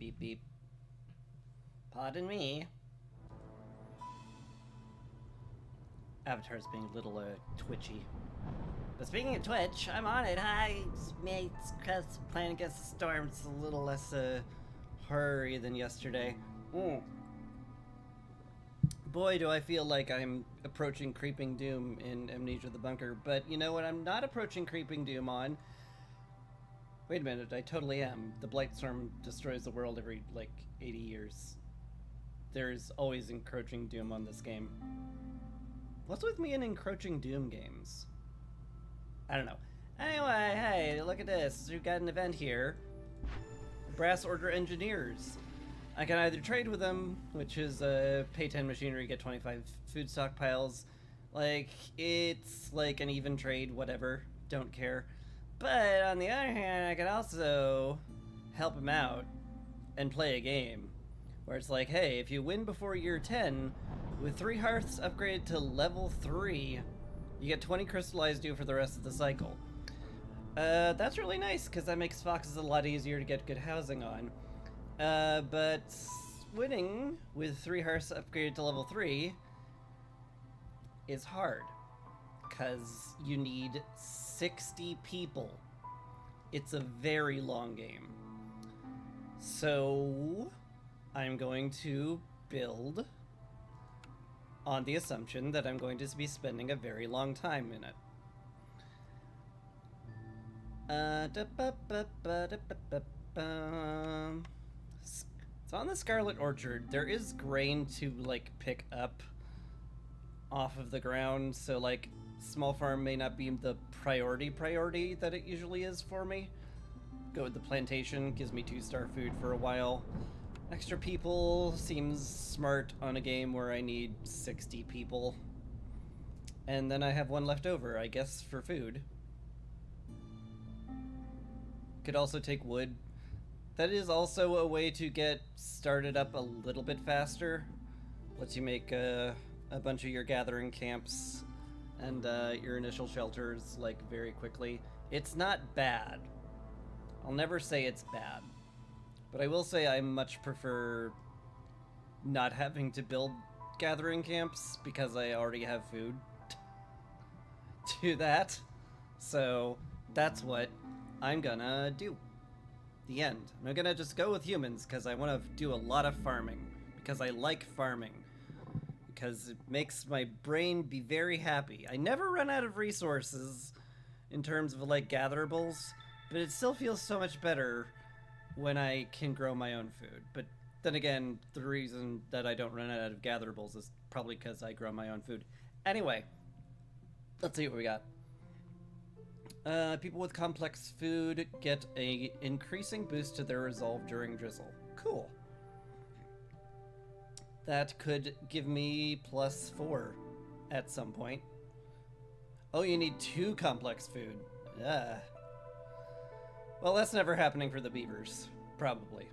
Beep beep. Pardon me. Avatar's being a little twitchy. But speaking of Twitch, I'm on it. Hi, mates. Cause playing against the storm, it's a little less hurry than yesterday. Boy, do I feel like I'm approaching Creeping Doom in Amnesia the Bunker. But you know what? I'm not approaching Creeping Doom on. Wait a minute, I totally am. The Blightstorm destroys the world every, 80 years. There's always encroaching doom on this game. What's with me in encroaching doom games? I don't know. Anyway, hey, look at this. We've got an event here. Brass Order Engineers. I can either trade with them, which is pay 10 machinery, get 25 food stockpiles. It's like an even trade, whatever. Don't care. But on the other hand, I can also help them out and play a game where it's like, hey, if you win before year 10, with 3 hearths upgraded to level 3, you get 20 crystallized dew for the rest of the cycle. That's really nice, because that makes foxes a lot easier to get good housing on. But winning with 3 hearths upgraded to level 3 is hard, because you need 60 people. It's a very long game. So I'm going to build on the assumption that I'm going to be spending a very long time in it. It's on the Scarlet Orchard. There is grain to pick up off of the ground, so small farm may not be the priority that it usually is for me. Go with the plantation, gives me 2-star food for a while. Extra people seems smart on a game where I need 60 people. And then I have 1 left over, I guess, for food. Could also take wood. That is also a way to get started up a little bit faster. Lets you make a bunch of your gathering camps and your initial shelters very quickly. It's not bad. I'll never say it's bad. But I will say I much prefer not having to build gathering camps because I already have food to do that. So that's what I'm gonna do. The end. I'm gonna just go with humans because I want to do a lot of farming. Because I like farming. Because it makes my brain be very happy. I never run out of resources in terms of gatherables, but it still feels so much better when I can grow my own food. But then again, the reason that I don't run out of gatherables is probably because I grow my own food. Anyway, let's see what we got. People with complex food get a increasing boost to their resolve during drizzle. Cool. That could give me +4 at some point. Oh, you need 2 complex food. Yeah. Well, that's never happening for the beavers. Probably.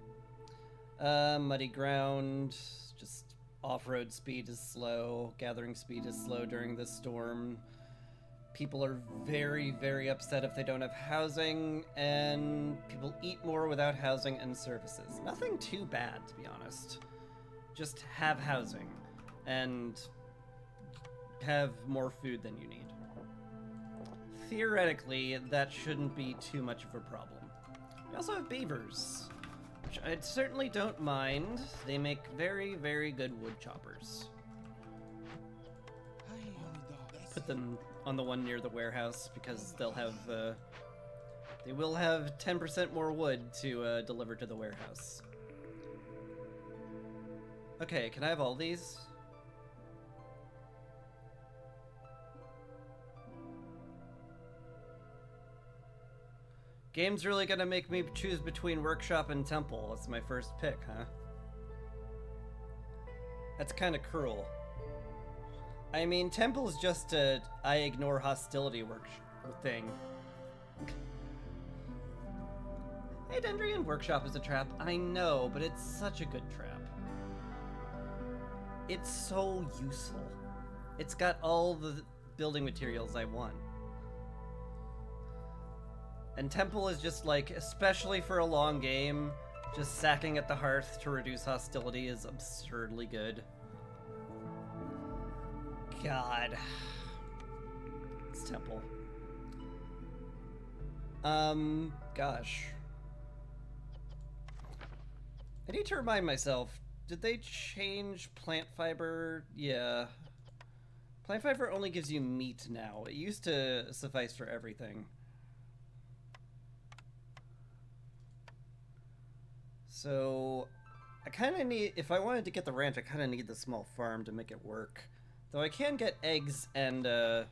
Muddy ground. Just off-road speed is slow. Gathering speed is slow during this storm. People are very, very upset if they don't have housing, and people eat more without housing and services. Nothing too bad, to be honest. Just have housing, and have more food than you need. Theoretically, that shouldn't be too much of a problem. We also have beavers, which I certainly don't mind. They make very, very good wood choppers. Put them on the one near the warehouse because they'll have, they will have 10% more wood to deliver to the warehouse. Okay, can I have all these? Game's really gonna make me choose between workshop and temple. That's my first pick, huh? That's kind of cruel. I mean, temple's just a I ignore hostility thing. Hey, Dendrian, workshop is a trap. I know, but it's such a good trap. It's so useful. It's got all the building materials I want. And temple is just especially for a long game, Just sacking at the hearth to reduce hostility is absurdly good. God. It's temple. Gosh. I need to remind myself, did they change plant fiber? Yeah. Plant fiber only gives you meat now. It used to suffice for everything. So, I kind of need, if I wanted to get the ranch, I kind of need the small farm to make it work. Though I can get eggs and, I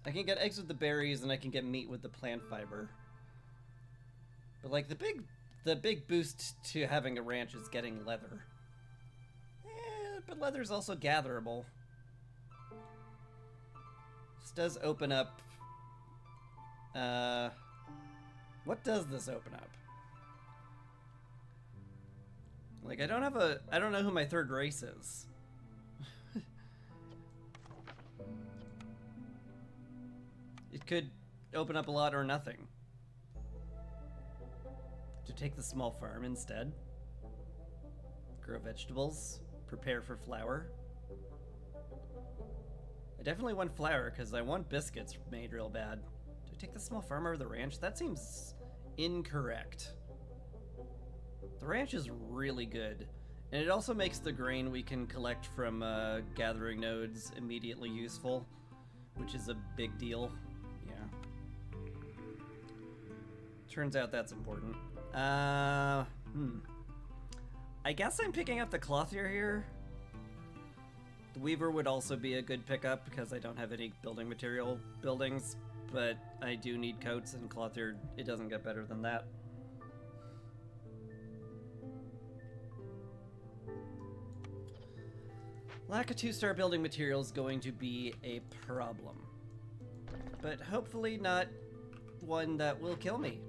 can get eggs with the berries and I can get meat with the plant fiber. But like the big boost to having a ranch is getting leather. But leather's also gatherable. This does open up, what does this open up? Like, I don't know who my third race is. It could open up a lot or nothing. To take the small farm instead. Grow vegetables. Prepare for flour. I definitely want flour because I want biscuits made real bad. Do I take the small farm over the ranch? That seems incorrect. The ranch is really good. And it also makes the grain we can collect from gathering nodes immediately useful, which is a big deal. Yeah. Turns out that's important. I guess I'm picking up the clothier here. The weaver would also be a good pickup because I don't have any building material buildings, but I do need coats, and clothier, it doesn't get better than that. Lack of 2-star building material is going to be a problem, but hopefully not one that will kill me.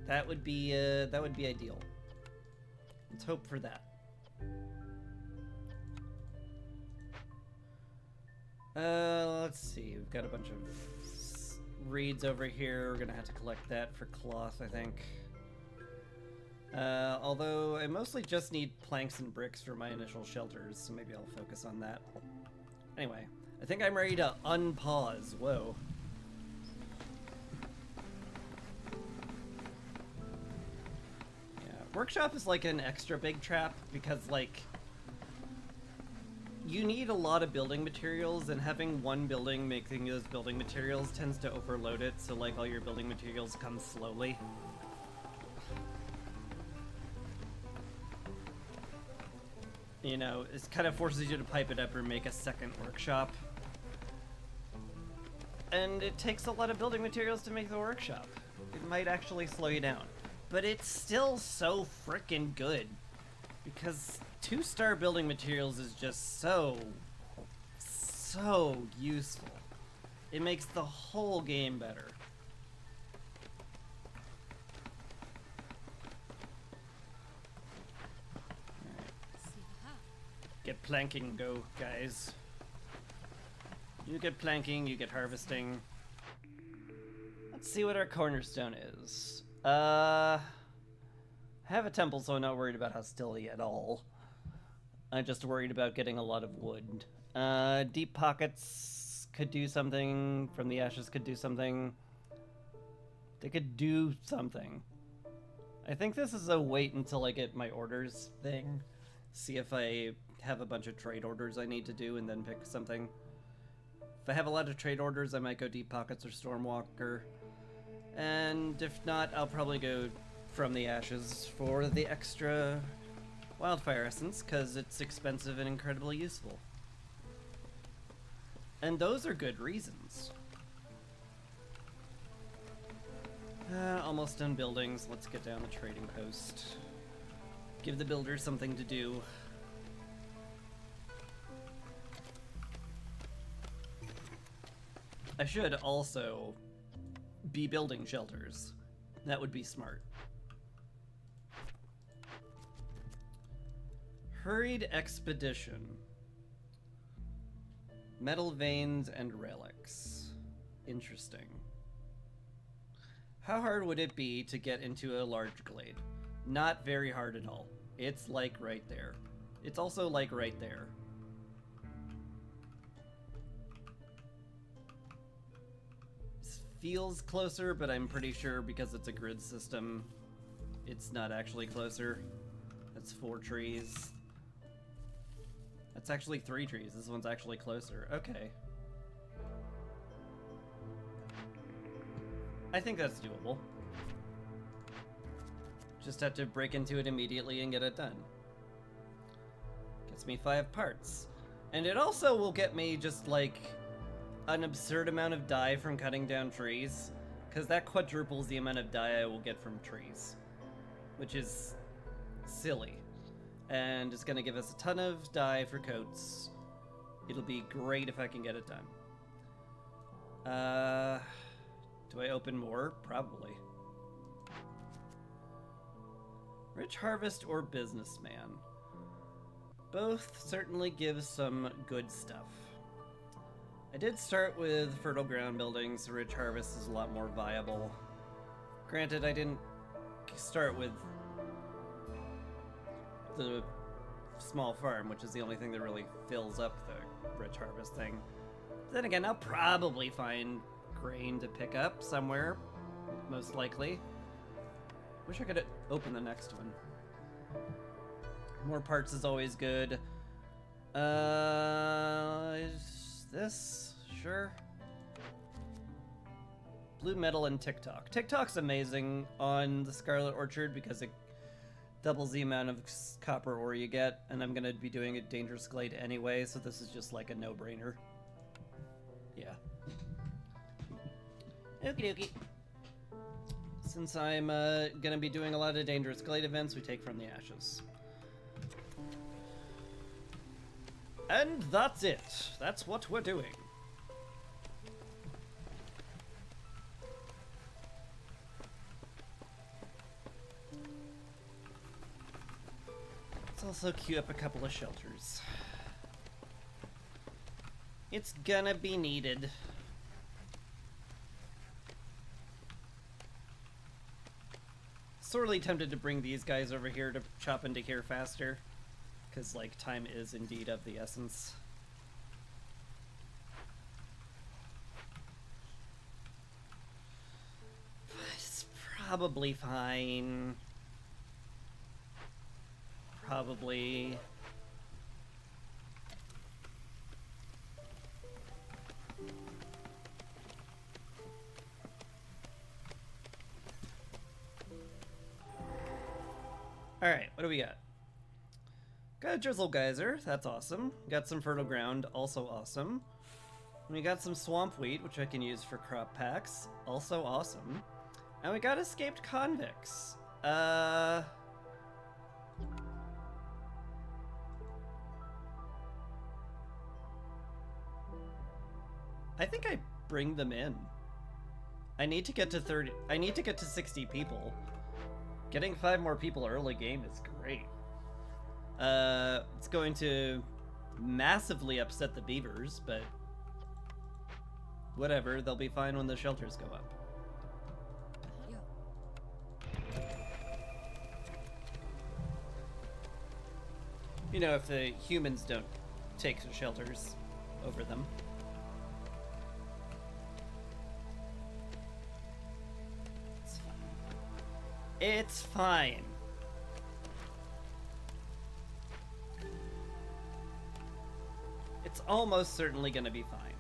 That would be ideal. Let's hope for that. Let's see. We've got a bunch of reeds over here. We're gonna have to collect that for cloth, I think. Although I mostly just need planks and bricks for my initial shelters, so maybe I'll focus on that. Anyway, I think I'm ready to unpause. Whoa. Workshop is like an extra big trap because, like, you need a lot of building materials, and having one building making those building materials tends to overload it, so like all your building materials come slowly. You know, it kind of forces you to pipe it up or make a second workshop. And it takes a lot of building materials to make the workshop. It might actually slow you down. But it's still so frickin' good. Because 2-star building materials is just so useful. It makes the whole game better. Get planking go, guys. You get planking, you get harvesting. Let's see what our cornerstone is. I have a temple, so I'm not worried about hostility at all. I'm just worried about getting a lot of wood. Deep pockets could do something. From the ashes could do something. They could do something. I think this is a wait until I get my orders thing. See if I have a bunch of trade orders I need to do and then pick something. If I have a lot of trade orders, I might go Deep Pockets or Stormwalker. And if not, I'll probably go From the Ashes for the extra Wildfire Essence, because it's expensive and incredibly useful. And those are good reasons. Almost done buildings. Let's get down the trading post. Give the builders something to do. I should also be building shelters. That would be smart. Hurried expedition. Metal veins and relics. Interesting. How hard would it be to get into a large glade? Not very hard at all. It's like right there. It's also like right there. This feels closer, but I'm pretty sure because it's a grid system, it's not actually closer. That's 4 trees. That's actually 3 trees. This one's actually closer. Okay. I think that's doable. Just have to break into it immediately and get it done. Gets me 5 parts. And it also will get me just like an absurd amount of dye from cutting down trees, because that quadruples the amount of dye I will get from trees, which is silly. And it's gonna give us a ton of dye for coats. It'll be great if I can get it done. Do I open more? Probably. Rich Harvest or Businessman? Both certainly give some good stuff. I did start with Fertile Ground building, so Rich Harvest is a lot more viable. Granted, I didn't start with the small farm, which is the only thing that really fills up the Rich Harvest thing. Then again, I'll probably find grain to pick up somewhere, most likely. Wish I could open the next one. More parts is always good. Is this? Sure. Blue metal and TikTok. TikTok's amazing on the Scarlet Orchard because it doubles the amount of copper ore you get, and I'm gonna be doing a Dangerous Glade anyway, so this is just like a no-brainer. Yeah. Okie dokie. Since I'm gonna be doing a lot of Dangerous Glade events, we take from the ashes. And that's it. That's what we're doing. Let's also queue up a couple of shelters. It's gonna be needed. Sorely tempted to bring these guys over here to chop into here faster, because like time is indeed of the essence. It's probably fine. Probably. Alright, what do we got? Got a Drizzle Geyser, that's awesome. Got some Fertile Ground, also awesome. We got some Swamp Wheat, which I can use for crop packs, also awesome. And we got Escaped Convicts. I think I bring them in. I need to get to 30. I need to get to 60 people. Getting 5 more people early game is great. It's going to massively upset the beavers, but whatever, they'll be fine when the shelters go up. You know, if the humans don't take the shelters over them. It's fine. It's almost certainly gonna be fine.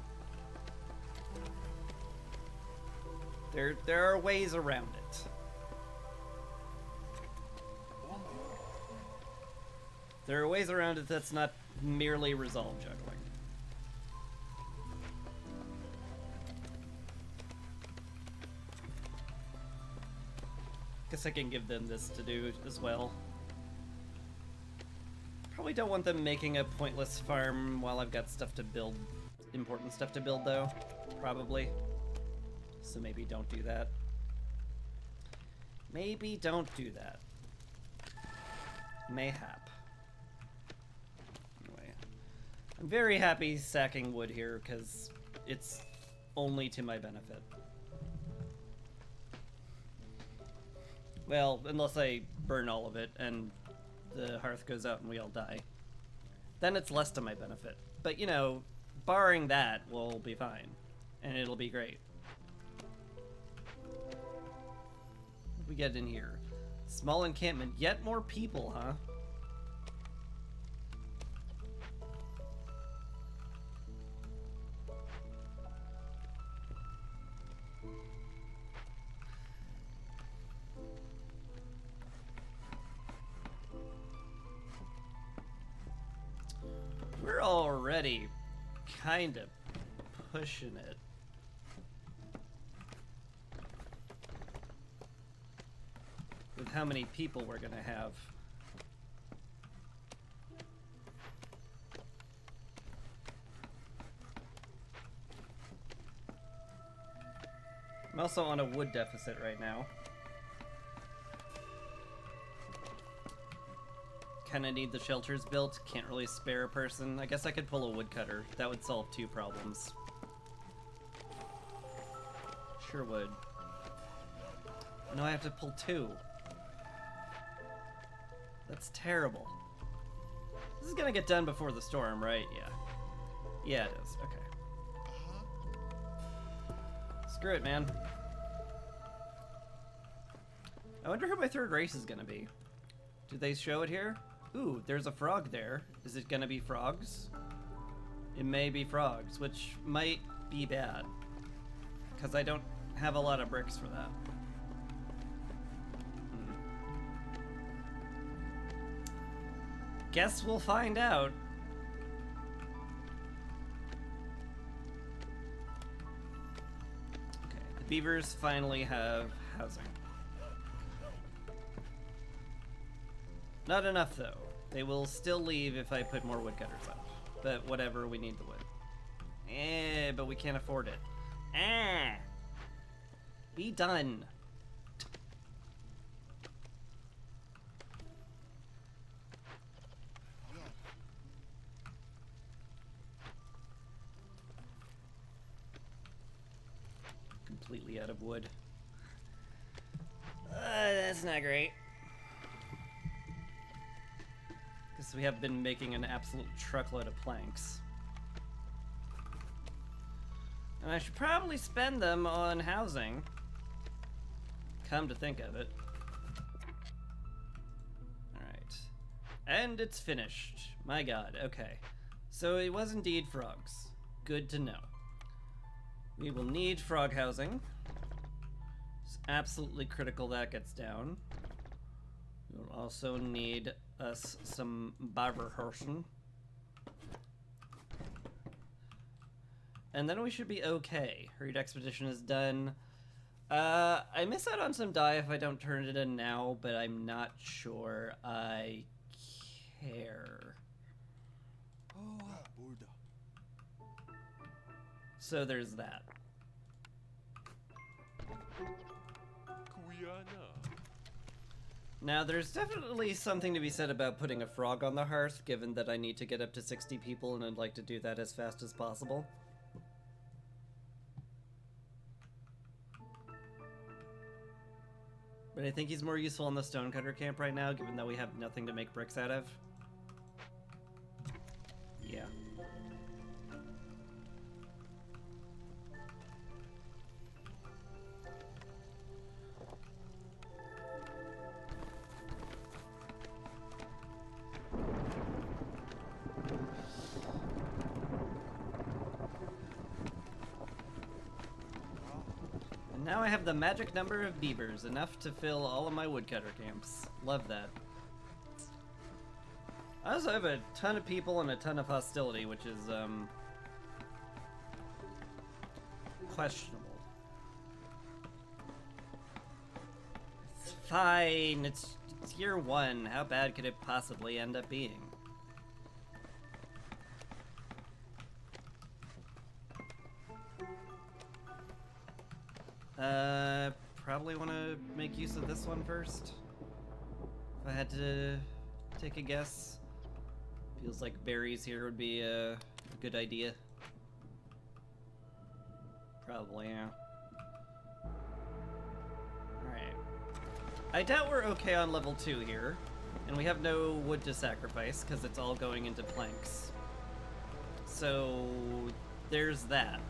There are ways around it. There are ways around it that's not merely resolve juggling. Guess I can give them this to do as well. Probably don't want them making a pointless farm while I've got stuff to build, important stuff to build though, probably. So maybe don't do that. Maybe don't do that. Mayhap. Anyway, I'm very happy sacking wood here because it's only to my benefit. Well, unless I burn all of it and the hearth goes out and we all die. Then it's less to my benefit. But, you know, barring that, we'll be fine. And it'll be great. What do we get in here? Small encampment. Yet more people, huh? We're already kind of pushing it. With how many people we're gonna have. I'm also on a wood deficit right now. Kinda need the shelters built, can't really spare a person. I guess I could pull a woodcutter. That would solve 2 problems. Sure would. No, I have to pull 2. That's terrible. This is gonna get done before the storm, right? Yeah. Yeah, it is. Okay. Screw it, man. I wonder who my 3rd race is gonna be. Do they show it here? Ooh, there's a frog there. Is it gonna be frogs? It may be frogs, which might be bad. Because I don't have a lot of bricks for that. Guess we'll find out. Okay, the beavers finally have housing. Not enough, though. They will still leave if I put more woodcutters up. But whatever, we need the wood. But we can't afford it. Be done. Completely out of wood. That's not great. Because we have been making an absolute truckload of planks. And I should probably spend them on housing. Come to think of it. Alright. And it's finished. My god, okay. So it was indeed frogs. Good to know. We will need frog housing. It's absolutely critical that gets down. We'll also need us some Barverhorsen. And then we should be okay. Hurried expedition is done. I miss out on some dye if I don't turn it in now, but I'm not sure I care. So there's that. Now, there's definitely something to be said about putting a frog on the hearth, given that I need to get up to 60 people and I'd like to do that as fast as possible. But I think he's more useful in the stonecutter camp right now, given that we have nothing to make bricks out of. Yeah. Now I have the magic number of beavers, enough to fill all of my woodcutter camps. Love that. I also have a ton of people and a ton of hostility, which is, questionable. It's fine, it's year 1. How bad could it possibly end up being? Probably want to make use of this one first. If I had to take a guess. Feels like berries here would be a good idea. Probably, yeah. Alright. I doubt we're okay on level 2 here. And we have no wood to sacrifice, because it's all going into planks. So, there's that.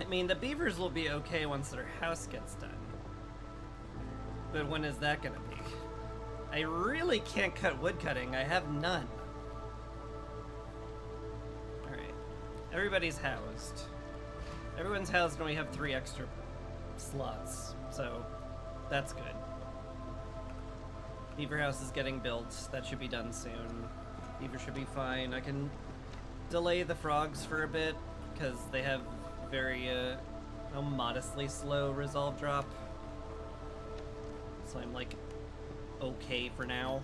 I mean, the beavers will be okay once their house gets done. But when is that gonna be? I really can't cut wood cutting. I have none. Alright. Everybody's housed. Everyone's housed and we have 3 extra slots. So, that's good. Beaver house is getting built. That should be done soon. Beaver should be fine. I can delay the frogs for a bit, because they have very, modestly slow resolve drop. So I'm, like, okay for now.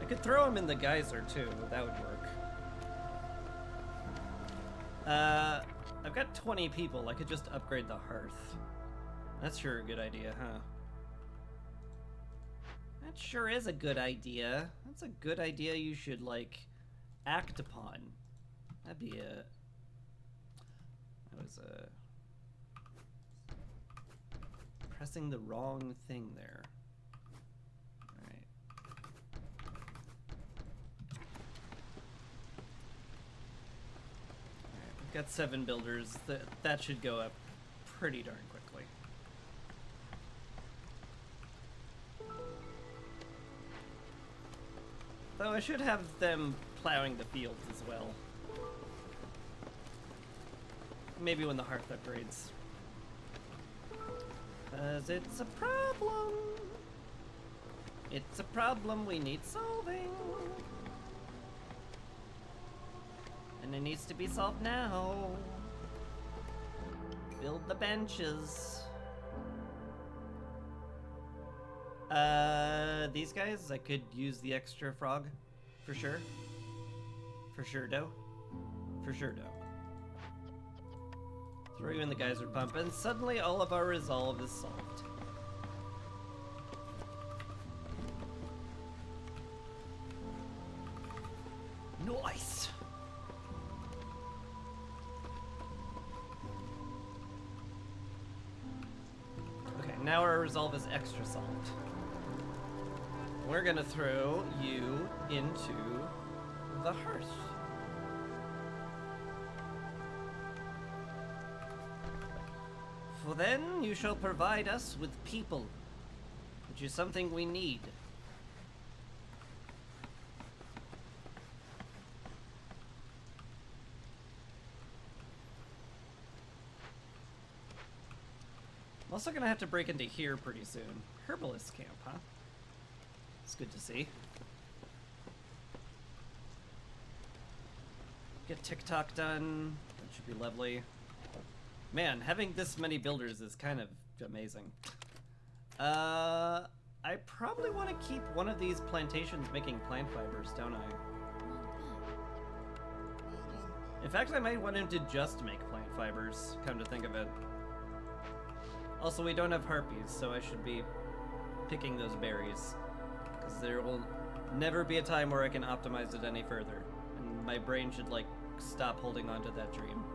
I could throw him in the geyser, too. That would work. I've got 20 people. I could just upgrade the hearth. That's sure a good idea, huh? That sure is a good idea. That's a good idea you should, like, act upon. That'd be a... That was pressing the wrong thing there. Alright. Alright, we've got 7 builders. That should go up pretty darn quickly. Though I should have them plowing the fields as well. Maybe when the hearth upgrades. 'Cause it's a problem. It's a problem we need solving. And it needs to be solved now. Build the benches. These guys, I could use the extra frog. For sure. For sure, dough. For sure, dough. Throw you in the geyser pump, and suddenly all of our resolve is solved. Nice! Okay, now our resolve is extra solved. We're gonna throw you into the hearth. For then you shall provide us with people, which is something we need. I'm also gonna have to break into here pretty soon. Herbalist camp, huh? It's good to see. Get TikTok done. That should be lovely. Man, having this many builders is kind of amazing. I probably want to keep one of these plantations making plant fibers, don't I? In fact, I might want him to just make plant fibers, come to think of it. Also, we don't have harpies, so I should be picking those berries. Because there will never be a time where I can optimize it any further. And my brain should, like, stop holding on to that dream.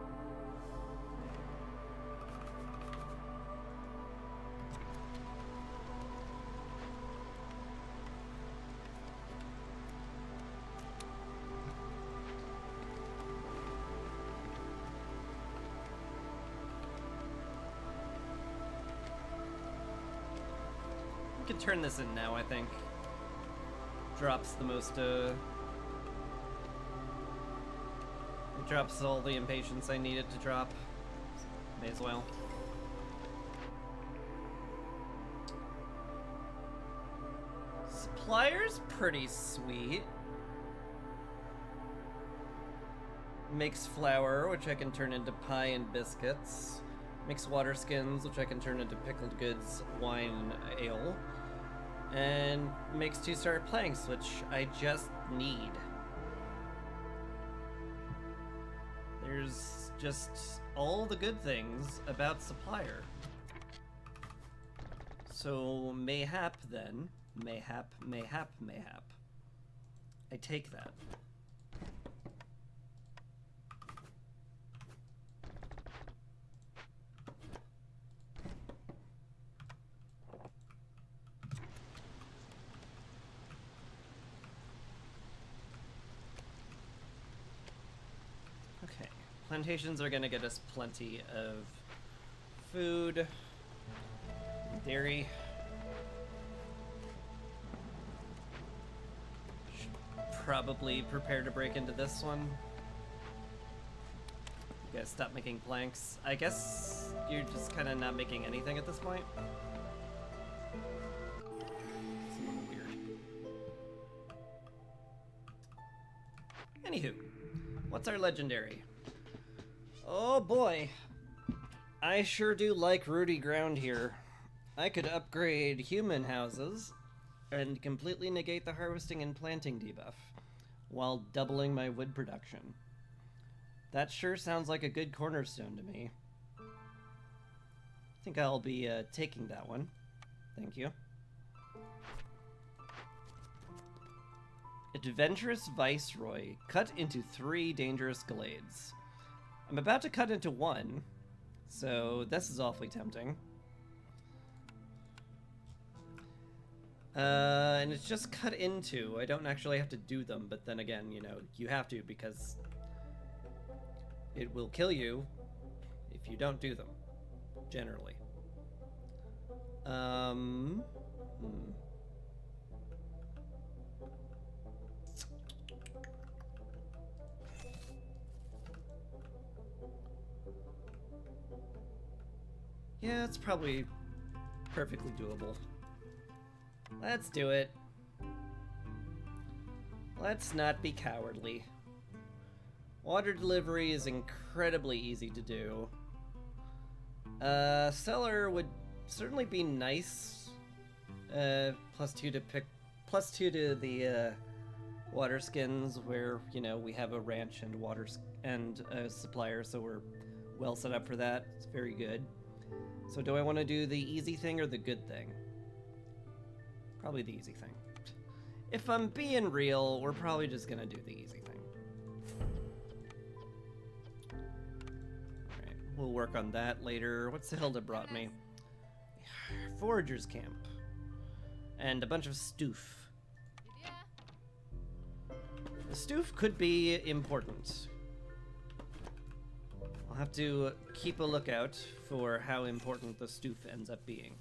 We can turn this in now, I think. Drops the most, it drops all the impatience I needed to drop. May as well. Supplier's pretty sweet. Makes flour, which I can turn into pie and biscuits. Makes water skins, which I can turn into pickled goods, wine, and ale. And makes 2-star planks, which I just need. There's just all the good things about Supplier. So mayhap then, mayhap. I take that. Okay, plantations are gonna get us plenty of food, dairy. Should probably prepare to break into this one. You guys stop making planks. I guess you're just kind of not making anything at this point. It's a little weird. Anywho, what's our legendary? Oh boy. I sure do like rooty ground here. I could upgrade human houses and completely negate the harvesting and planting debuff while doubling my wood production. That sure sounds like a good cornerstone to me. I think I'll be taking that one. Thank you. Adventurous Viceroy. Cut into 3 dangerous glades. I'm about to cut into 1, so this is awfully tempting. And it's just cut into. I don't actually have to do them, but then again, you know, you have to because it will kill you if you don't do them, generally. Yeah, it's probably perfectly doable. Let's do it. Let's not be cowardly. Water delivery is incredibly easy to do. Cellar would certainly be nice. +2 to +2 to the water skins, where you know we have a ranch and a supplier, so we're well set up for that. It's very good. So do I want to do the easy thing or the good thing? Probably the easy thing. If I'm being real, we're probably just gonna do the easy thing. Alright, we'll work on that later. What's the Hilda brought me? Forager's camp. And a bunch of stoof. The stoof could be important. I'll have to keep a lookout for how important the stoof ends up being.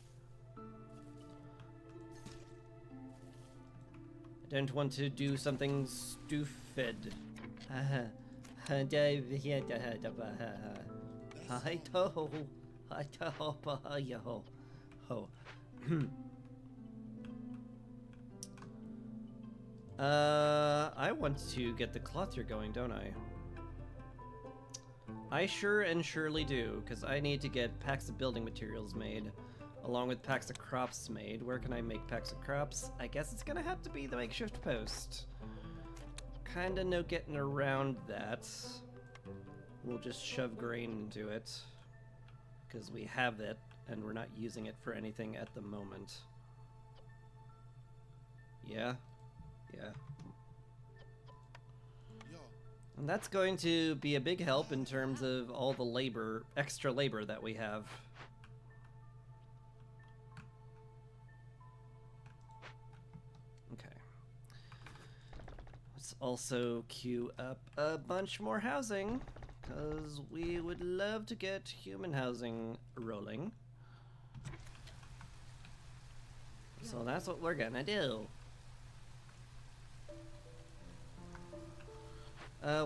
I don't want to do something stupid. I want to get the clothier going, don't I? I sure and surely do, because I need to get packs of building materials made, along with packs of crops made. Where can I make packs of crops? I guess it's gonna have to be the makeshift post. Kinda no getting around that. We'll just shove grain into it, because we have it, and we're not using it for anything at the moment. Yeah? Yeah. And that's going to be a big help in terms of all the labor, extra labor that we have. Okay. Let's also queue up a bunch more housing, because we would love to get human housing rolling. So that's what we're gonna do.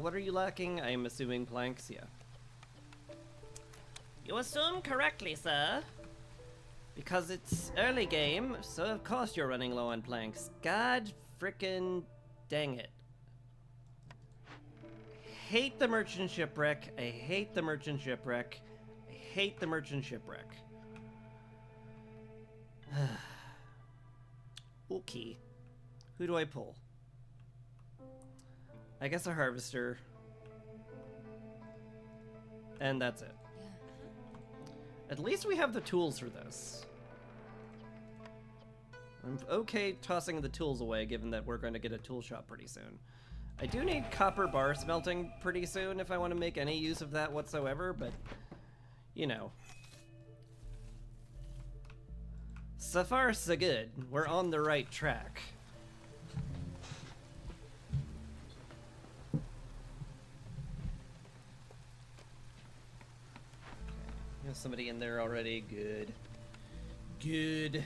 What are you lacking? I'm assuming planks, yeah. You assume correctly, sir. Because it's early game, so of course you're running low on planks. God frickin' dang it. Hate the merchant shipwreck. I hate the merchant shipwreck. I hate the merchant shipwreck. Okay. Who do I pull? I guess a harvester. And that's it. At least we have the tools for this. I'm okay tossing the tools away, given that we're going to get a tool shop pretty soon. I do need copper bar smelting pretty soon if I want to make any use of that whatsoever, but, you know. So far, so good. We're on the right track. There's somebody in there already. Good. Good.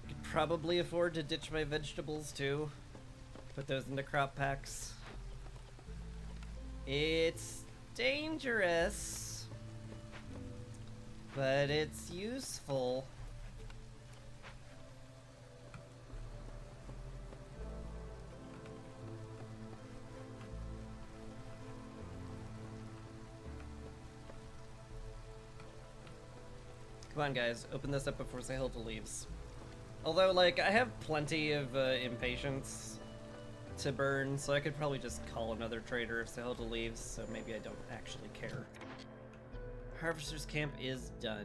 I could probably afford to ditch my vegetables too. Put those into crop packs. It's dangerous, but it's useful. Come on, guys, open this up before Sahilda leaves. Although, like, I have plenty of impatience to burn, so I could probably just call another trader if Sahilda leaves, so maybe I don't actually care. Harvester's camp is done.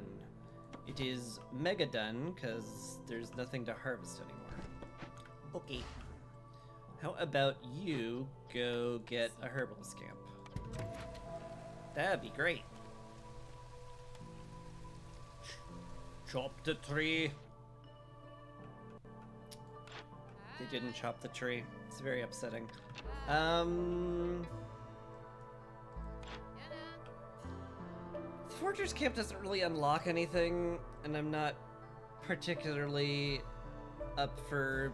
It is mega done, because there's nothing to harvest anymore. Okay. How about you go get a herbalist camp? That'd be great. Chop the tree. They didn't chop the tree. It's very upsetting. The Forger's Camp doesn't really unlock anything, and I'm not particularly up for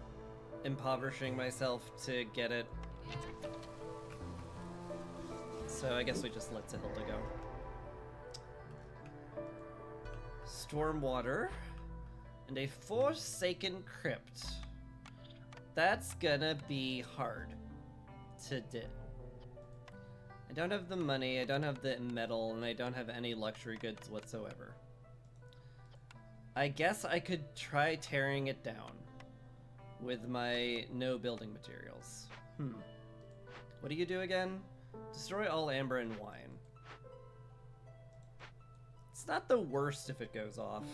impoverishing myself to get it. So I guess we just let Sahilda go. Stormwater and a Forsaken Crypt. That's gonna be hard to do. I don't have the money, I don't have the metal, and I don't have any luxury goods whatsoever. I guess I could try tearing it down with my no building materials. What do you do again? Destroy all amber and wine. It's not the worst if it goes off.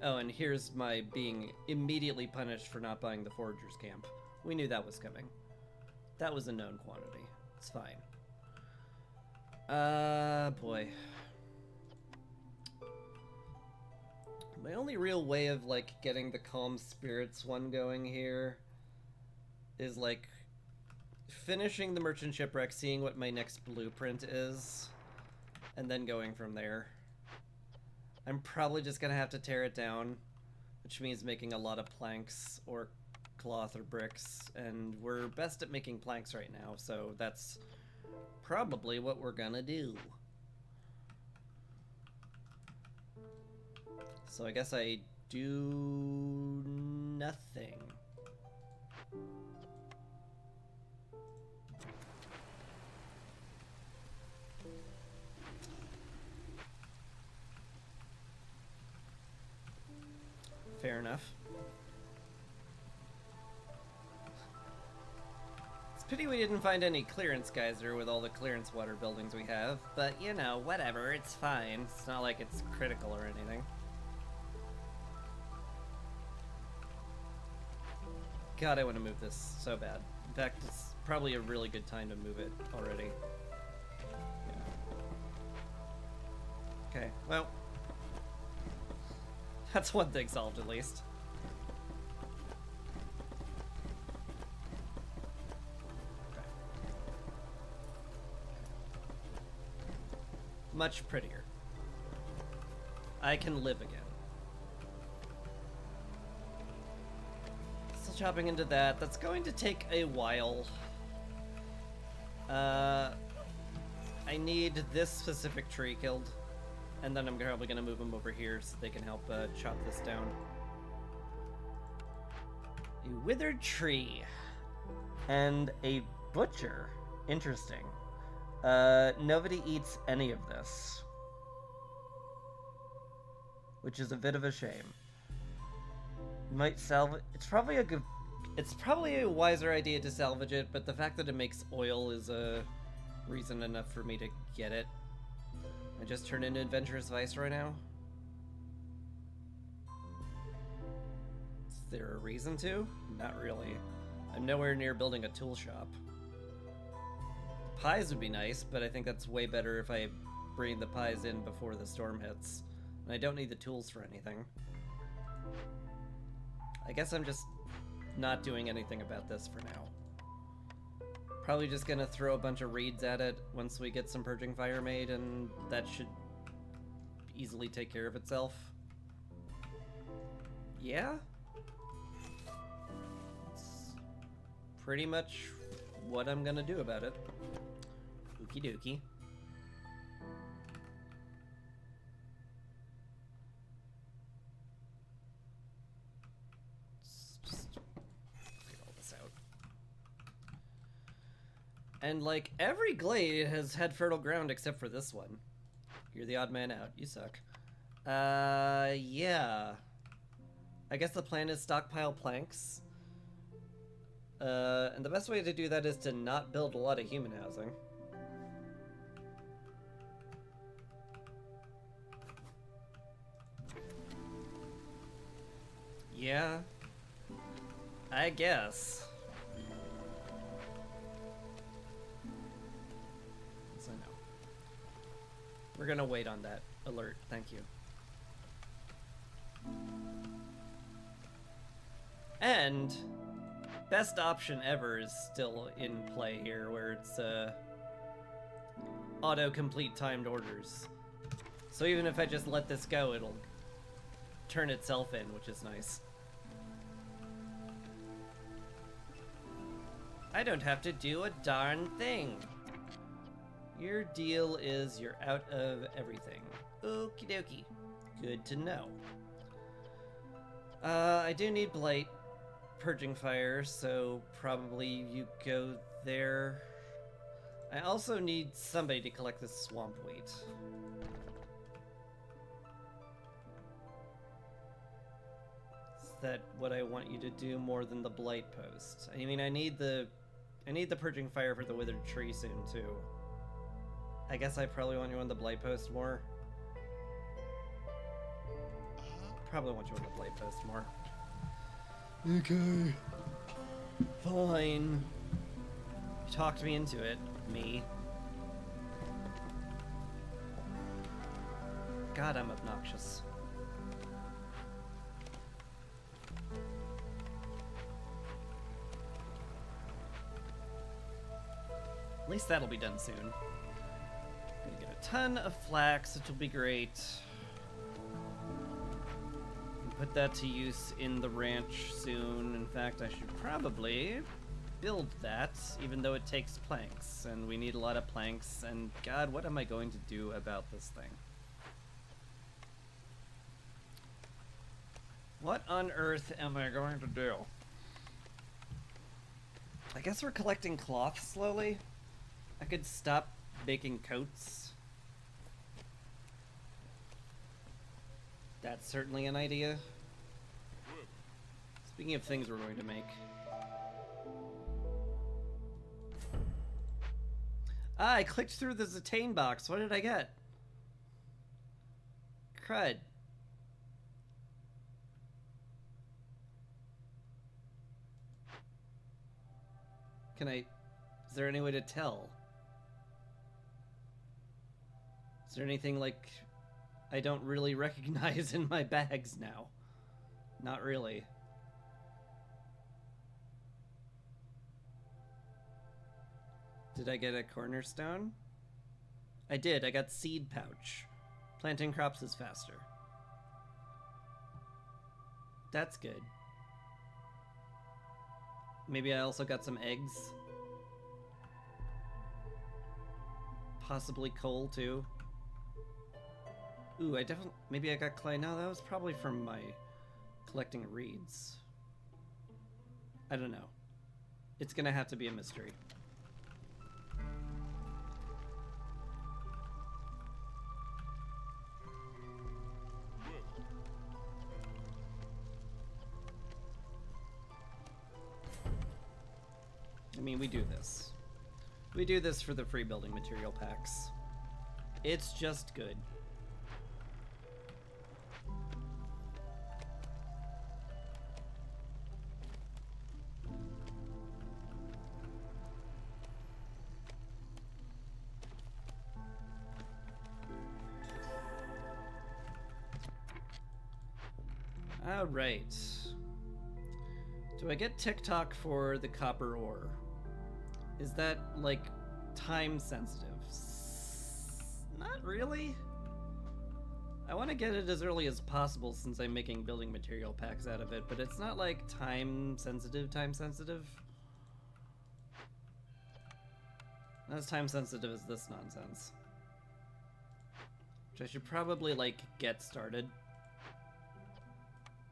Oh, and here's my being immediately punished for not buying the Forager's Camp. We knew that was coming. That was a known quantity. It's fine. Boy. My only real way of, like, getting the Calm Spirits one going here is, like, finishing the Merchant Shipwreck, seeing what my next blueprint is, and then going from there. I'm probably just gonna have to tear it down, which means making a lot of planks or cloth or bricks, and we're best at making planks right now, so that's probably what we're gonna do. So I guess I do nothing. Fair enough. It's a pity we didn't find any clearance geyser with all the clearance water buildings we have, but you know, whatever, it's fine. It's not like it's critical or anything. God, I want to move this so bad. In fact, it's probably a really good time to move it already. Yeah. Okay, well, that's one thing solved at least. Okay. Much prettier. I can live again. Still chopping into that. That's going to take a while. I need this specific tree killed. And then I'm probably going to move them over here so they can help chop this down. A withered tree. And a butcher. Interesting. Nobody eats any of this. which is a bit of a shame. Might salvage. It's probably a good. It's probably a wiser idea to salvage it, but the fact that it makes oil is a reason enough for me to get it. I just turned into Adventurous Viceroy now. Is there a reason to? Not really. I'm nowhere near building a tool shop. Pies would be nice, but I think that's way better if I bring the pies in before the storm hits. And I don't need the tools for anything. I guess I'm just not doing anything about this for now. Probably just gonna throw a bunch of reeds at it once we get some Purging Fire made, and that should easily take care of itself. Yeah? That's pretty much what I'm gonna do about it. Okie dokie. Just figure all this out. And like every glade has had fertile ground except for this one. You're the odd man out. You suck. Yeah. I guess the plan is stockpile planks. And the best way to do that is to not build a lot of human housing. Yeah, I guess. So no. We're gonna wait on that alert, thank you. And best option ever is still in play here, where it's auto-complete timed orders. So even if I just let this go, it'll turn itself in, which is nice. I don't have to do a darn thing. Your deal is you're out of everything. Okie dokie. Good to know. I do need Blight Purging Fire, so probably you go there. I also need somebody to collect this swamp wheat. Is that what I want you to do more than the Blight Post? I mean, I need the Purging Fire for the Withered Tree soon, too. I guess I probably want you on the Blight Post more. Probably want you on the Blight Post more. Okay. Fine. You talked me into it. Me. God, I'm obnoxious. At least that'll be done soon. Gonna get a ton of flax, which will be great. Put that to use in the ranch soon. In fact, I should probably build that, even though it takes planks, and we need a lot of planks, and God, what am I going to do about this thing? What on earth am I going to do? I guess we're collecting cloth slowly. I could stop making coats. That's certainly an idea. Speaking of things we're going to make. Ah, I clicked through the Zatane box. What did I get? Crud. Can I... Is there any way to tell? Is there anything, like, I don't really recognize in my bags now? Not really. Did I get a cornerstone? I did. I got seed pouch. Planting crops is faster. That's good. Maybe I also got some eggs. Possibly coal, too. Ooh, I definitely... Maybe I got clay. No, that was probably from my collecting reeds. I don't know. It's gonna have to be a mystery. mean, we do this. We do this for the free building material packs. It's just good. Alright. Do I get TikTok for the copper ore? Is that, like, time sensitive? Not really. I want to get it as early as possible since I'm making building material packs out of it, but it's not, like, time sensitive. Not as time sensitive as this nonsense. Which I should probably, like, get started.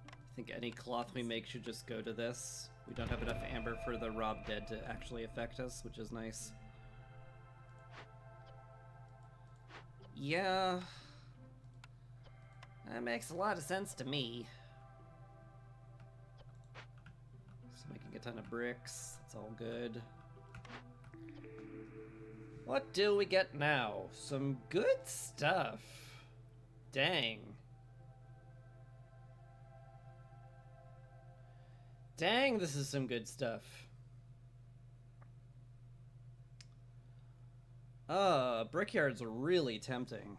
I think any cloth we make should just go to this. We don't have enough amber for the Rob Dead to actually affect us, which is nice. Yeah. That makes a lot of sense to me. Just making a ton of bricks. It's all good. What do we get now? Some good stuff. Dang. Dang, this is some good stuff. Brickyard's really tempting.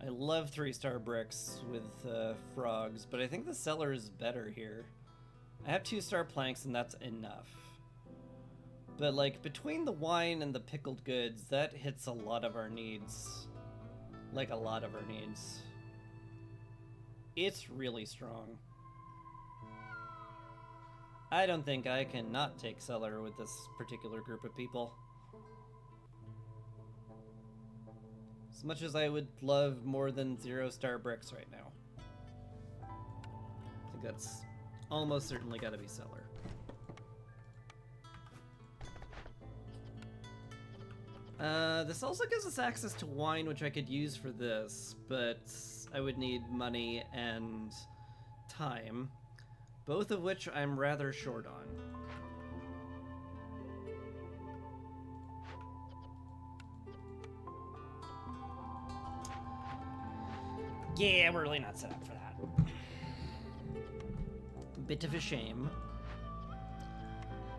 I love 3-star bricks with frogs, but I think the cellar is better here. I have 2-star planks and that's enough. But like, between the wine and the pickled goods, that hits a lot of our needs. Like, a lot of our needs. It's really strong. I don't think I can not take cellar with this particular group of people. As much as I would love more than 0-star bricks right now. I think that's almost certainly gotta be cellar. This also gives us access to wine, which I could use for this, but I would need money and time. Both of which I'm rather short on. Yeah, we're really not set up for that. Bit of a shame.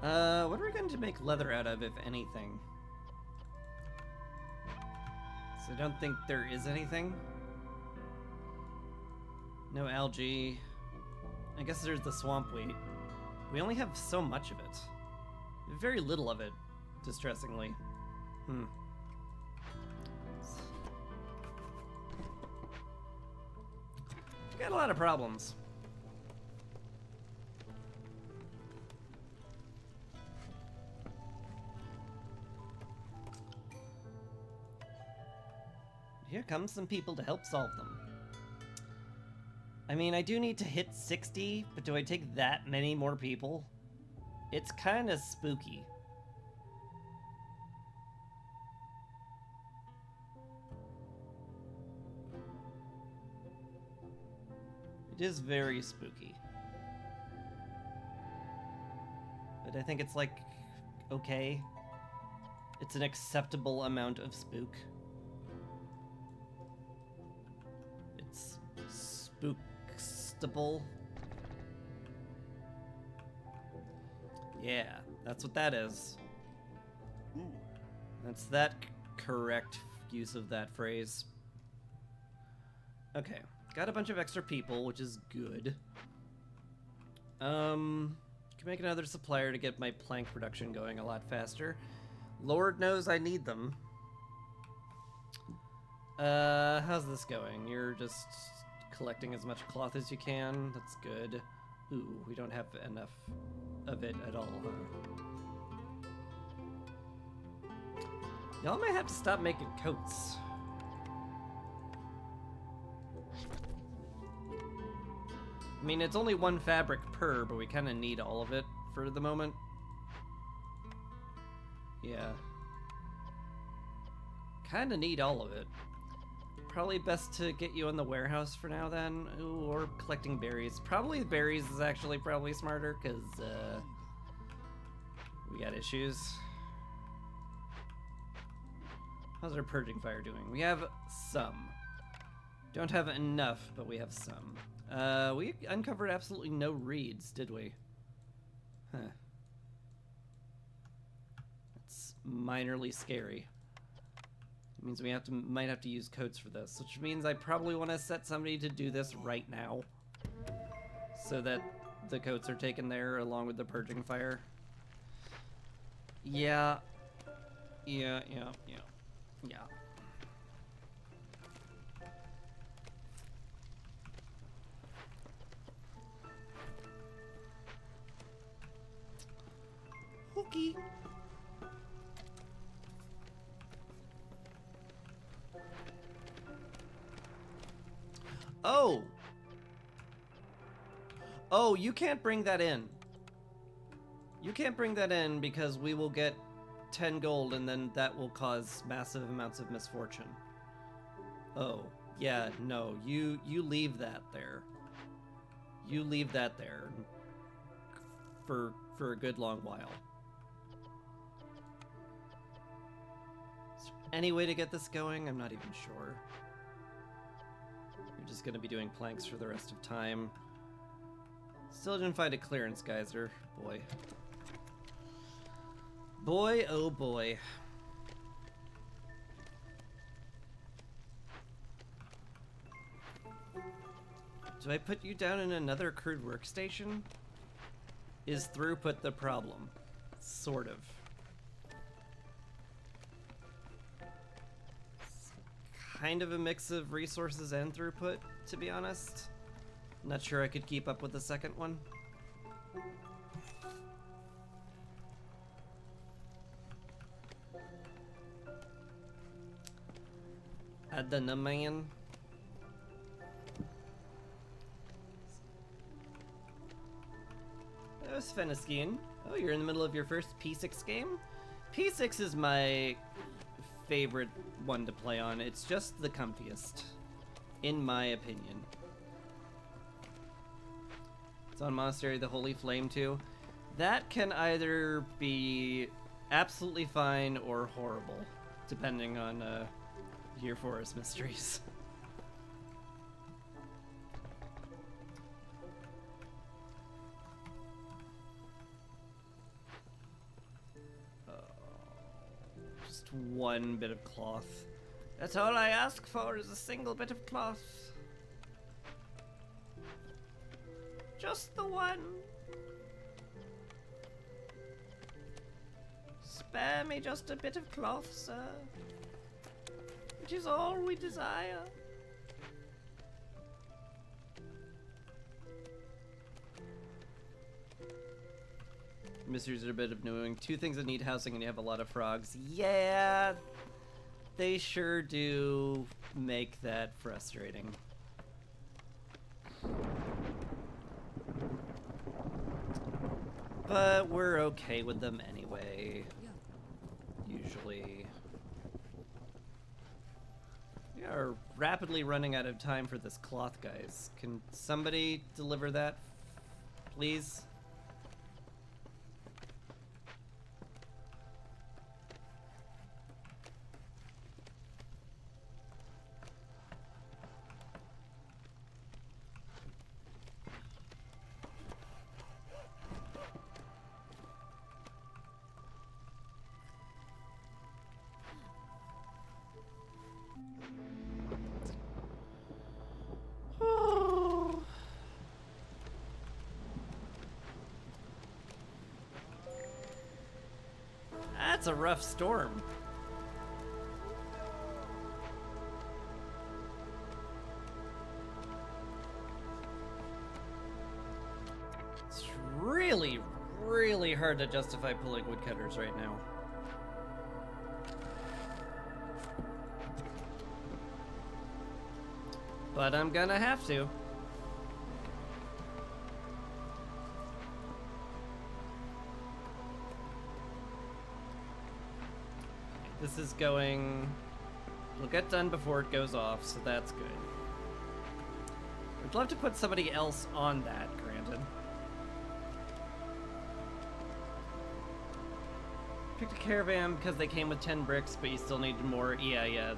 What are we going to make leather out of, if anything? So I don't think there is anything. No algae. I guess there's the swamp wheat. We only have so much of it. Very little of it, distressingly. We got a lot of problems. Here comes some people to help solve them. I mean, I do need to hit 60, but do I take that many more people? It's kind of spooky. It is very spooky. But I think it's like, okay. It's an acceptable amount of spook. It's spookstable. Yeah, that's what that is. That's that correct use of that phrase. Okay, got a bunch of extra people, which is good. Can make another supplier to get my plank production going a lot faster. Lord knows I need them. How's this going? You're just collecting as much cloth as you can. That's good. Ooh, we don't have enough of it at all, huh? Y'all might have to stop making coats. I mean, it's only one fabric per, but we kind of need all of it for the moment. Yeah. Kind of need all of it. Probably best to get you in the warehouse for now then. Ooh, or collecting berries. Probably berries is actually probably smarter, because, We got issues. How's our purging fire doing? We have some. Don't have enough, but we have some. We uncovered absolutely no reeds, did we? Huh. That's minorly scary. It means we might have to use codes for this, which means I probably want to set somebody to do this right now, so that the coats are taken there along with the purging fire. Yeah. Yeah. Okay. Oh! Oh, you can't bring that in. You can't bring that in because we will get 10 gold and then that will cause massive amounts of misfortune. Oh, yeah, no, you leave that there. You leave that there for a good long while. Is there any way to get this going? I'm not even sure. You're just gonna be doing planks for the rest of time. Still didn't find a clearance geyser. Boy. Boy, oh boy. Do I put you down in another crude workstation? Is throughput the problem? Sort of. It's kind of a mix of resources and throughput, to be honest. Not sure I could keep up with the second one. Adana man. That was Fenniskin. Oh, you're in the middle of your first P6 game? P6 is my favorite one to play on. It's just the comfiest, in my opinion. It's on Monastery of the Holy Flame too. That can either be absolutely fine or horrible, depending on your forest mysteries. Just one bit of cloth. That's all I ask for is a single bit of cloth. Just the one. Spare me just a bit of cloth, sir. It is all we desire. Mysteries are a bit of knowing. Two things that need housing and you have a lot of frogs. Yeah, they sure do make that frustrating. But we're okay with them anyway. Usually. We are rapidly running out of time for this cloth, guys. Can somebody deliver that, please? That's a rough storm. It's really, really hard to justify pulling woodcutters right now. But I'm gonna have to. This is going... It'll get done before it goes off, so that's good. I'd love to put somebody else on that, granted. Picked a caravan because they came with 10 bricks, but you still need more. Yeah,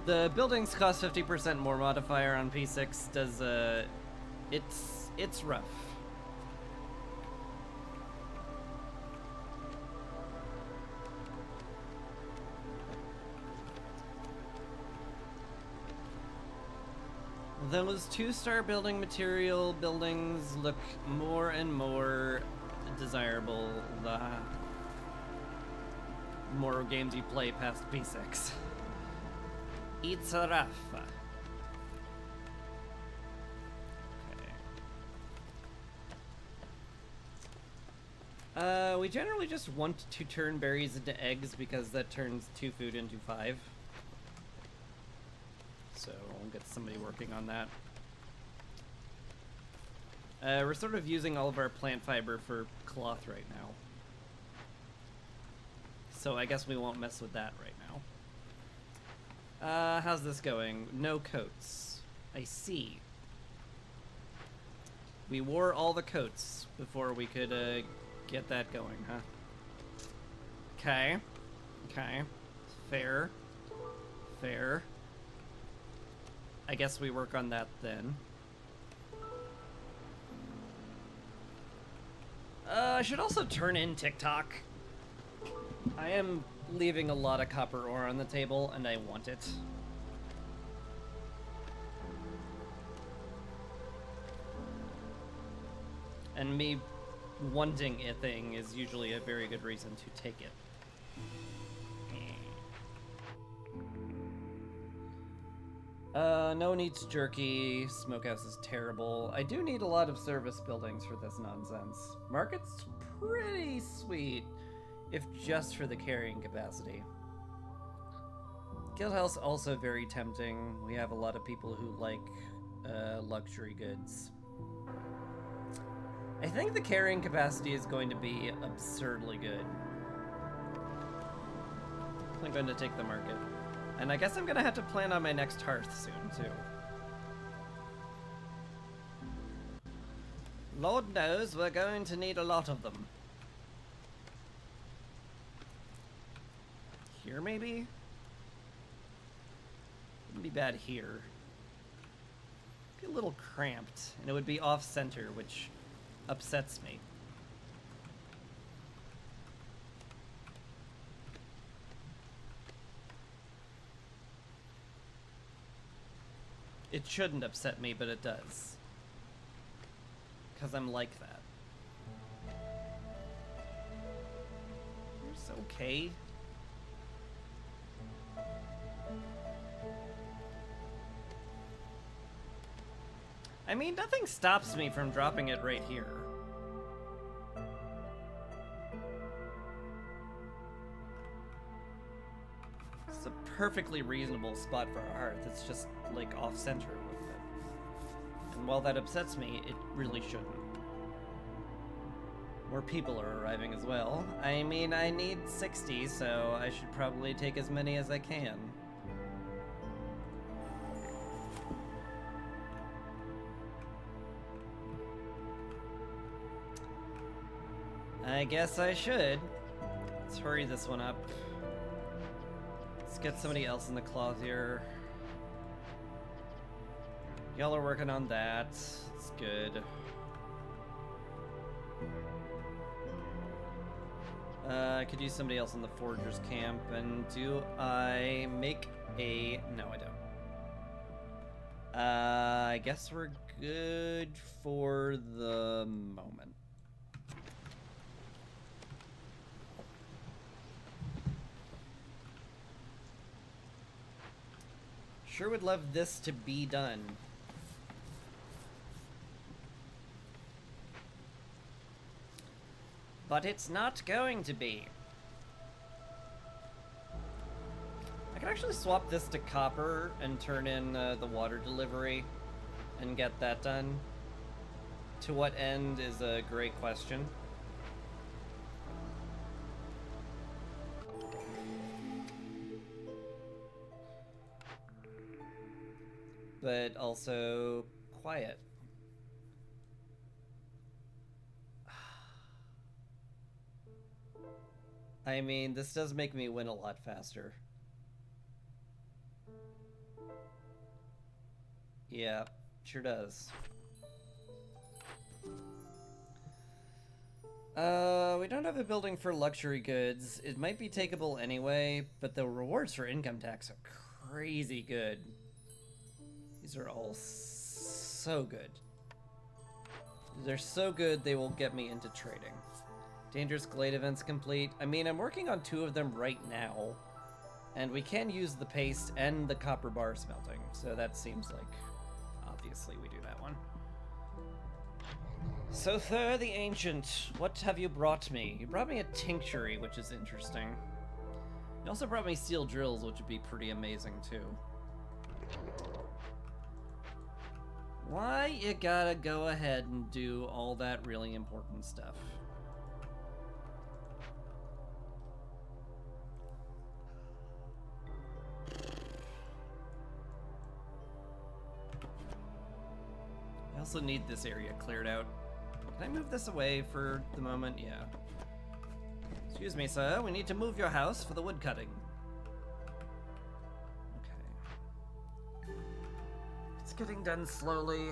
the buildings cost 50% more modifier on P6 does, it's rough. Those 2-star building material buildings look more and more desirable the more games you play past P6. It's rough. Okay. We generally just want to turn berries into eggs because that turns 2 food into 5. So we'll get somebody working on that. We're sort of using all of our plant fiber for cloth right now. So I guess we won't mess with that right now. How's this going? No coats. I see. We wore all the coats before we could get that going, huh? Okay. Okay. Fair. Fair. I guess we work on that then. I should also turn in TikTok. I am leaving a lot of copper ore on the table, and I want it. And me wanting a thing is usually a very good reason to take it. No one eats jerky. Smokehouse is terrible. I do need a lot of service buildings for this nonsense. Market's pretty sweet, if just for the carrying capacity. Guildhouse also very tempting. We have a lot of people who like luxury goods. I think the carrying capacity is going to be absurdly good. I'm going to take the market. And I guess I'm gonna have to plan on my next hearth soon, too. Lord knows we're going to need a lot of them. Here, maybe? Wouldn't be bad here. Be a little cramped, and it would be off-center, which upsets me. It shouldn't upset me, but it does. Because I'm like that. It's okay. I mean, nothing stops me from dropping it right here. It's a perfectly reasonable spot for a hearth. It's just, like, off-center a little bit. And while that upsets me, it really shouldn't. More people are arriving as well. I mean, I need 60, so I should probably take as many as I can. I guess I should. Let's hurry this one up. Let's get somebody else in the cloth here. Y'all are working on that. It's good. I could use somebody else in the forger's camp. And do I make a... No, I don't. I guess we're good for the moment. Sure would love this to be done. But it's not going to be. I could actually swap this to copper and turn in the water delivery and get that done. To what end is a great question. But also quiet. I mean, this does make me win a lot faster. Yeah, sure does. We don't have a building for luxury goods. It might be takeable anyway, but the rewards for income tax are crazy good. These are all so good. They're so good they will get me into trading. Dangerous Glade events complete. I mean, I'm working on 2 of them right now, and we can use the paste and the copper bar smelting, so that seems like obviously we do that one. So Thur the Ancient, what have you brought me? You brought me a tinctury, which is interesting. You also brought me steel drills, which would be pretty amazing too. Why you gotta go ahead and do all that really important stuff? I also need this area cleared out. Can I move this away for the moment? Yeah. Excuse me, sir. We need to move your house for the wood cutting. Okay. It's getting done slowly.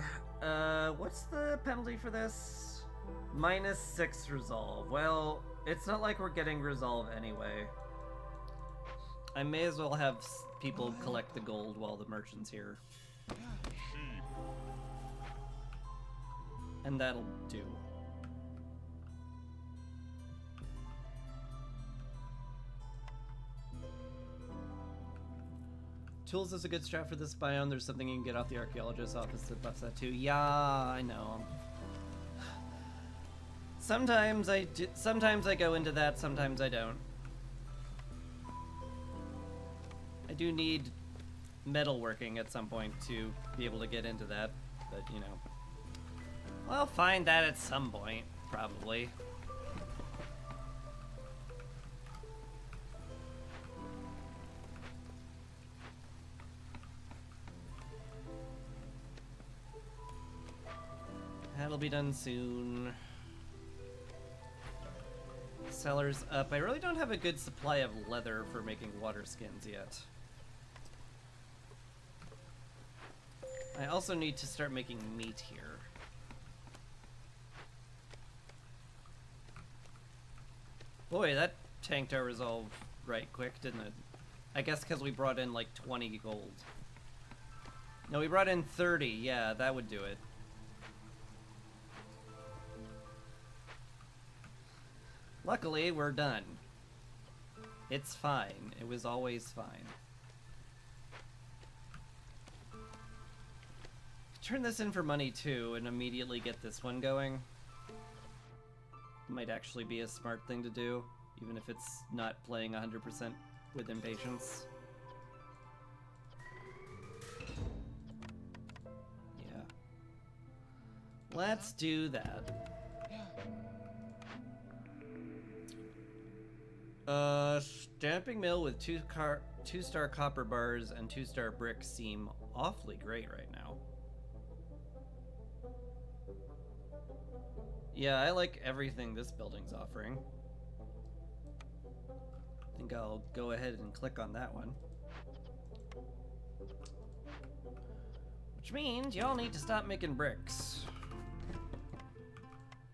What's the penalty for this? -6 resolve. Well, it's not like we're getting resolve anyway. I may as well have people collect the gold while the merchant's here. And that'll do. Tools is a good strat for this biome. There's something you can get off the archaeologist's office that buffs that too. Yeah, I know. Sometimes I go into that, sometimes I don't. I do need metalworking at some point to be able to get into that, but you know. We'll find that at some point, probably. That'll be done soon. Cellar's up. I really don't have a good supply of leather for making water skins yet. I also need to start making meat here. Boy, that tanked our resolve right quick, didn't it? I guess because we brought in like 20 gold. No, we brought in 30. Yeah, that would do it. Luckily, we're done. It's fine. It was always fine. Turn this in for money too and immediately get this one going. Might actually be a smart thing to do, even if it's not playing 100% with impatience. Yeah. Let's do that. Stamping mill with 2-star copper bars and 2-star bricks seem awfully great right now. Yeah, I like everything this building's offering. I think I'll go ahead and click on that one. Which means y'all need to stop making bricks.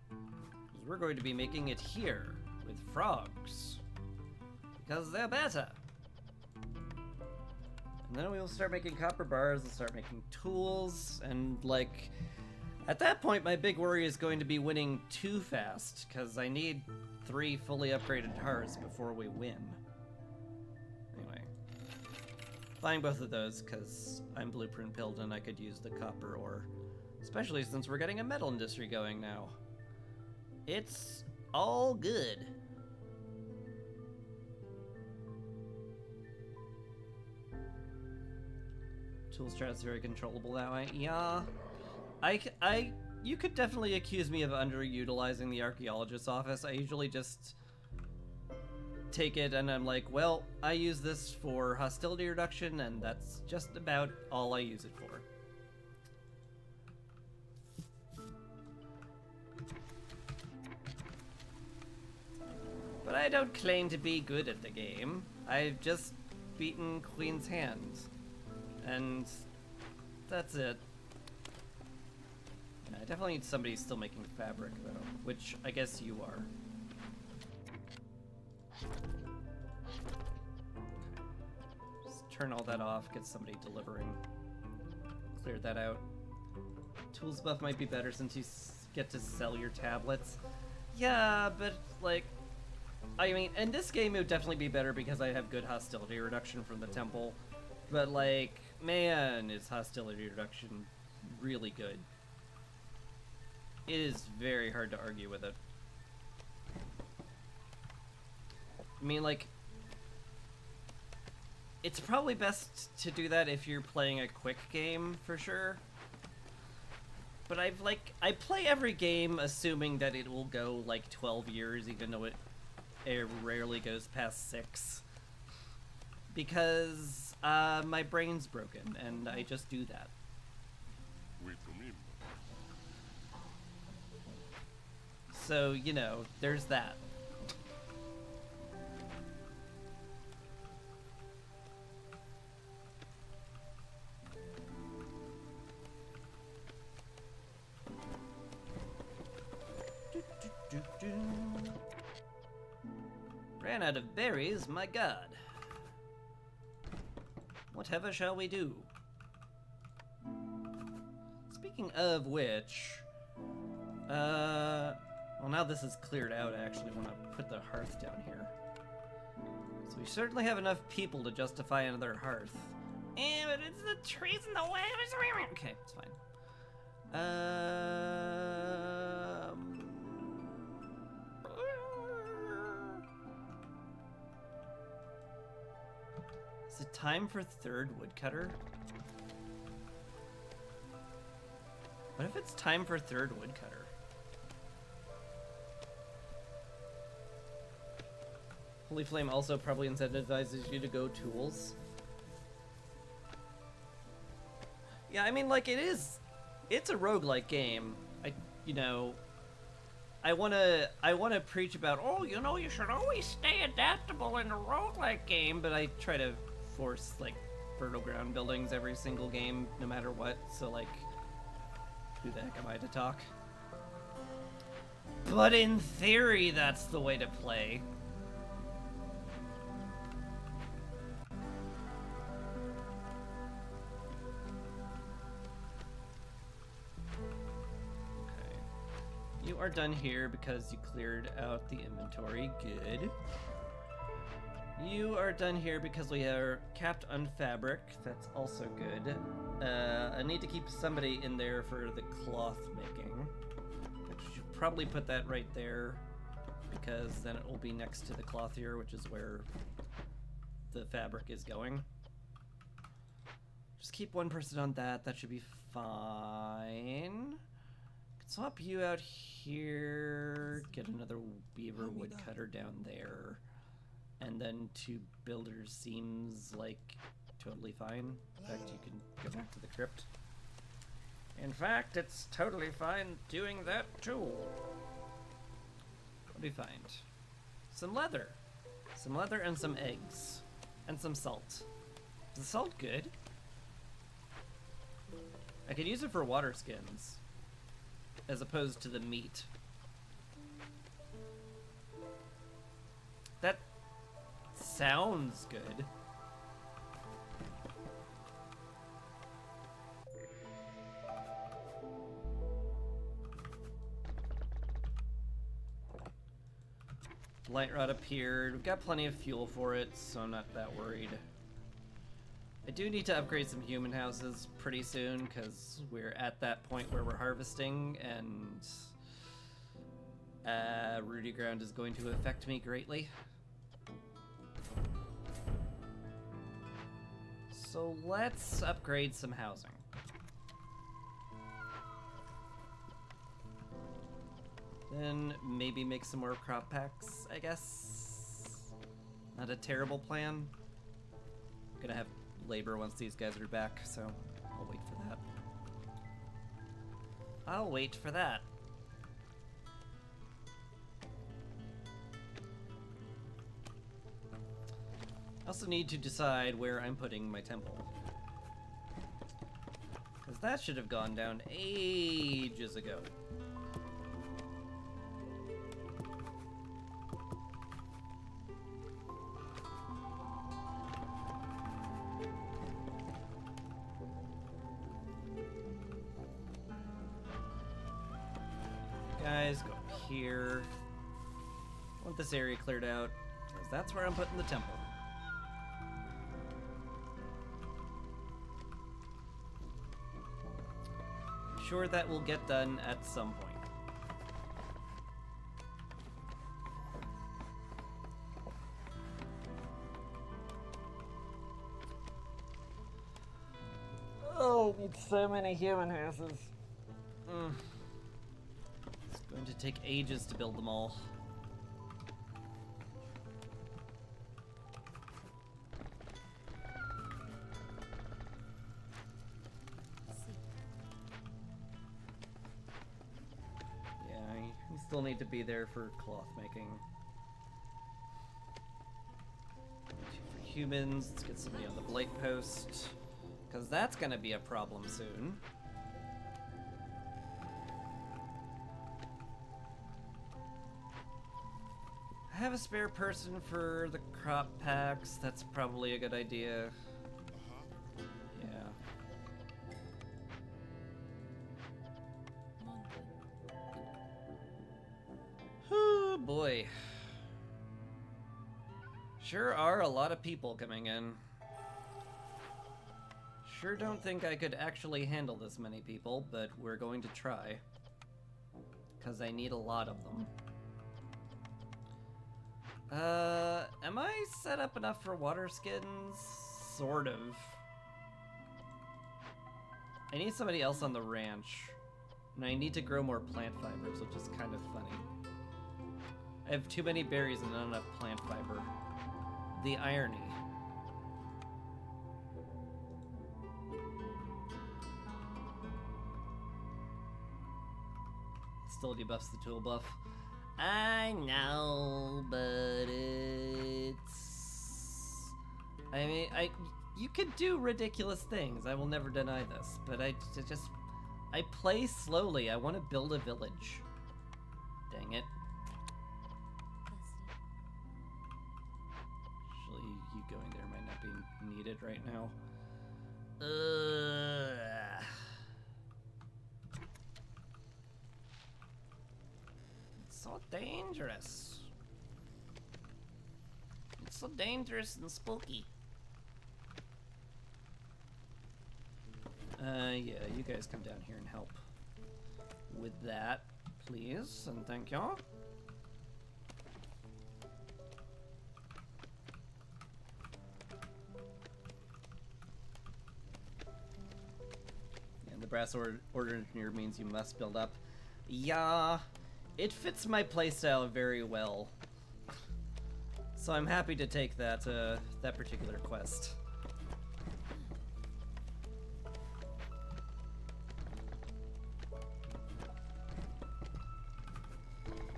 Because we're going to be making it here with frogs. Because they're better. And then we'll start making copper bars, we'll start making tools, and like, at that point my big worry is going to be winning too fast, because I need 3 fully upgraded cars before we win. Anyway. Buying both of those, because I'm blueprint built and I could use the copper ore. Especially since we're getting a metal industry going now. It's all good. Tool strat's very controllable that way. Yeah. You could definitely accuse me of underutilizing the archaeologist's office. I usually just take it and I'm like, well, I use this for hostility reduction and that's just about all I use it for. But I don't claim to be good at the game. I've just beaten Queen's Hand. And that's it. Yeah, I definitely need somebody still making fabric, though, which I guess you are. Just turn all that off, get somebody delivering. Clear that out. Tools buff might be better since you get to sell your tablets. Yeah, but, like, I mean, in this game it would definitely be better because I have good hostility reduction from the temple. But, like, man, is hostility reduction really good. It is very hard to argue with it. I mean, like, it's probably best to do that if you're playing a quick game, for sure. But I play every game assuming that it will go, like, 12 years, even though it rarely goes past 6. Because, my brain's broken, and I just do that. So, you know, there's that. Ran out of berries, my god. Whatever shall we do? Speaking of which, well, now this is cleared out, I actually want to put the hearth down here. So we certainly have enough people to justify another hearth. But it's the trees in the way. Okay, it's fine. Is it time for third woodcutter? What if it's time for third woodcutter? Holy Flame also probably incentivizes you to go tools. Yeah, I mean, like, it's a roguelike game. I wanna preach about, oh, you know, you should always stay adaptable in a roguelike game, but I try to force, like, fertile ground buildings every single game, no matter what, so, like, who the heck am I to talk? But in theory, that's the way to play. You are done here because you cleared out the inventory. Good. You are done here because we are capped on fabric. That's also good. I need to keep somebody in there for the cloth making. I should probably put that right there because then it will be next to the clothier, which is where the fabric is going. Just keep one person on that. That should be fine. Swap you out here, get another beaver woodcutter down there, and then 2 builders seems like totally fine. In fact, you can go back to the crypt. In fact, it's totally fine doing that too. What do we find? Some leather. Some leather and some eggs. And some salt. Is the salt good? I could use it for water skins, as opposed to the meat. That sounds good. Light rod appeared. We've got plenty of fuel for it, so I'm not that worried. I do need to upgrade some human houses pretty soon, because we're at that point where we're harvesting, and Rudy Ground is going to affect me greatly. So let's upgrade some housing. Then maybe make some more crop packs, I guess. Not a terrible plan. I'm gonna have labor once these guys are back, so I'll wait for that. I'll wait for that. also need to decide where I'm putting my temple. Because that should have gone down ages ago. Guys, go up here. I want this area cleared out, because that's where I'm putting the temple. I'm sure that will get done at some point. Oh, it's so many human houses. It's going to take ages to build them all. Yeah, you still need to be there for cloth making. For humans, let's get somebody on the blight post, because that's gonna be a problem soon. Have a spare person for the crop packs. That's probably a good idea. Yeah. Oh boy. Sure are a lot of people coming in. Sure don't think I could actually handle this many people, but we're going to try. Because I need a lot of them. Am I set up enough for water skins? Sort of. I need somebody else on the ranch. And I need to grow more plant fibers, which is kind of funny. I have too many berries and not enough plant fiber. The irony. Still debuffs the tool buff. I know, but it's... I mean, you could do ridiculous things. I will never deny this, but I play slowly. I want to build a village. Dang it. Actually, you going there might not be needed right now. So dangerous. It's so dangerous and spooky. Yeah, you guys come down here and help with that, please, and thank y'all. And the brass order engineer means you must build up. Yeah. It fits my playstyle very well, so I'm happy to take that that particular quest.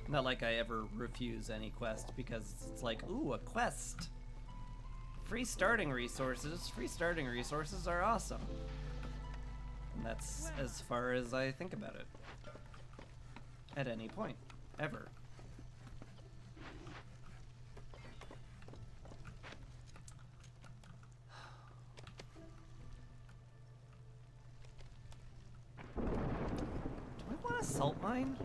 Not like I ever refuse any quest, because it's like, ooh, a quest! Free starting resources. Free starting resources are awesome. And that's as far as I think about it. At any point, ever. Do I want a salt mine?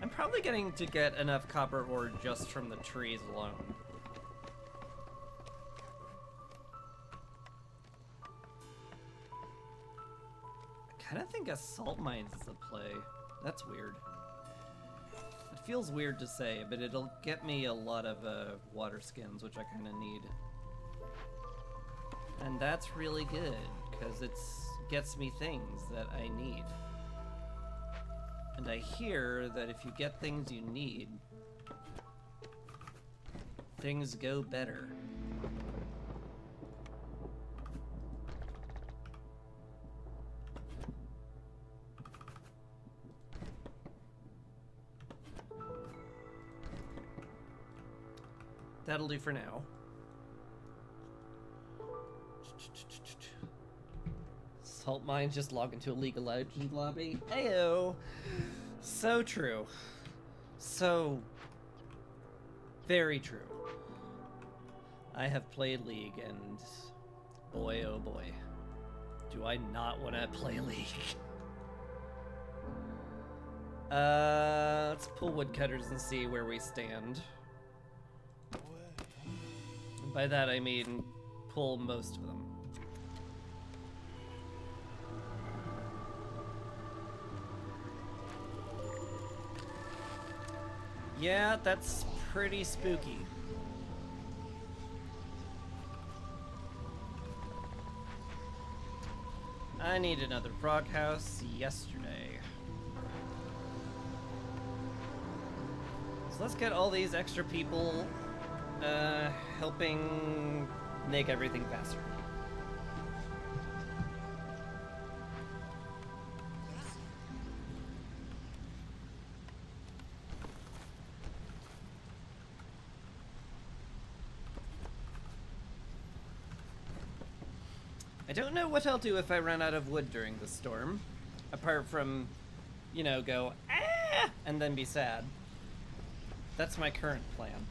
I'm probably getting to get enough copper ore just from the trees alone. I kind of think a salt mines is a play. That's weird. It feels weird to say, but it'll get me a lot of water skins, which I kind of need. And that's really good, because it gets me things that I need. And I hear that if you get things you need, things go better. That'll do for now. Salt mines, just log into a League of Legends lobby. Ayo! So true. So very true. I have played League, and boy, oh boy, do I not want to play League. Let's pull woodcutters and see where we stand. And by that I mean pull most of them. Yeah, that's pretty spooky. I need another frog house yesterday. So let's get all these extra people helping make everything faster. I don't know what I'll do if I run out of wood during the storm, apart from, you know, go, ah, and then be sad. That's my current plan.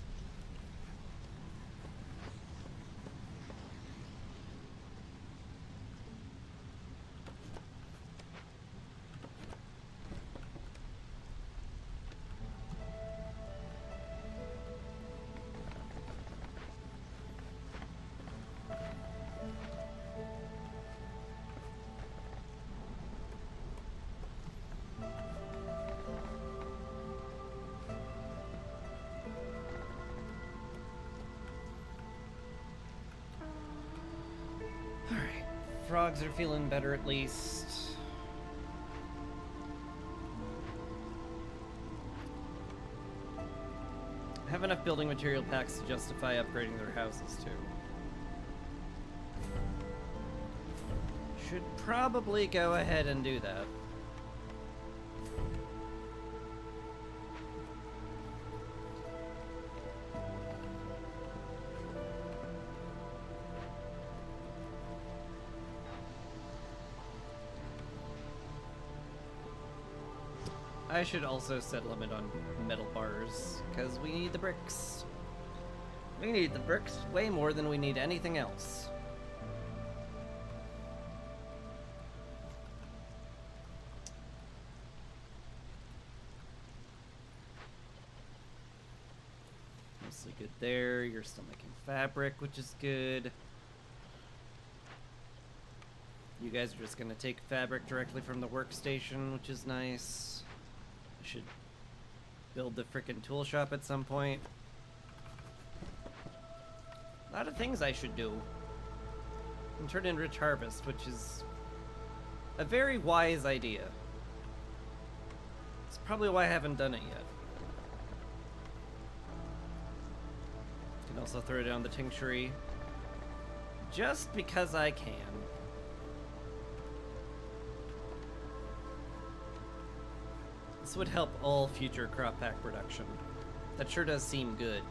Frogs are feeling better at least. I have enough building material packs to justify upgrading their houses too. Should probably go ahead and do that. I should also set a limit on metal bars, because we need the bricks. We need the bricks way more than we need anything else. Mostly good there. You're still making fabric, which is good. You guys are just gonna take fabric directly from the workstation, which is nice. Should build the frickin' tool shop at some point. A lot of things I should do. And turn in Rich Harvest, which is a very wise idea. It's probably why I haven't done it yet. Can also throw down the tinctury. Just because I can. This would help all future crop pack production. That sure does seem good.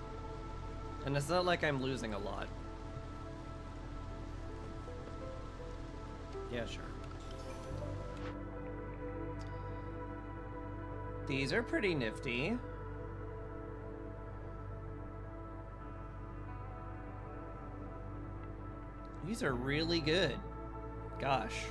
And it's not like I'm losing a lot. Yeah, sure. These are pretty nifty. These are really good. Gosh.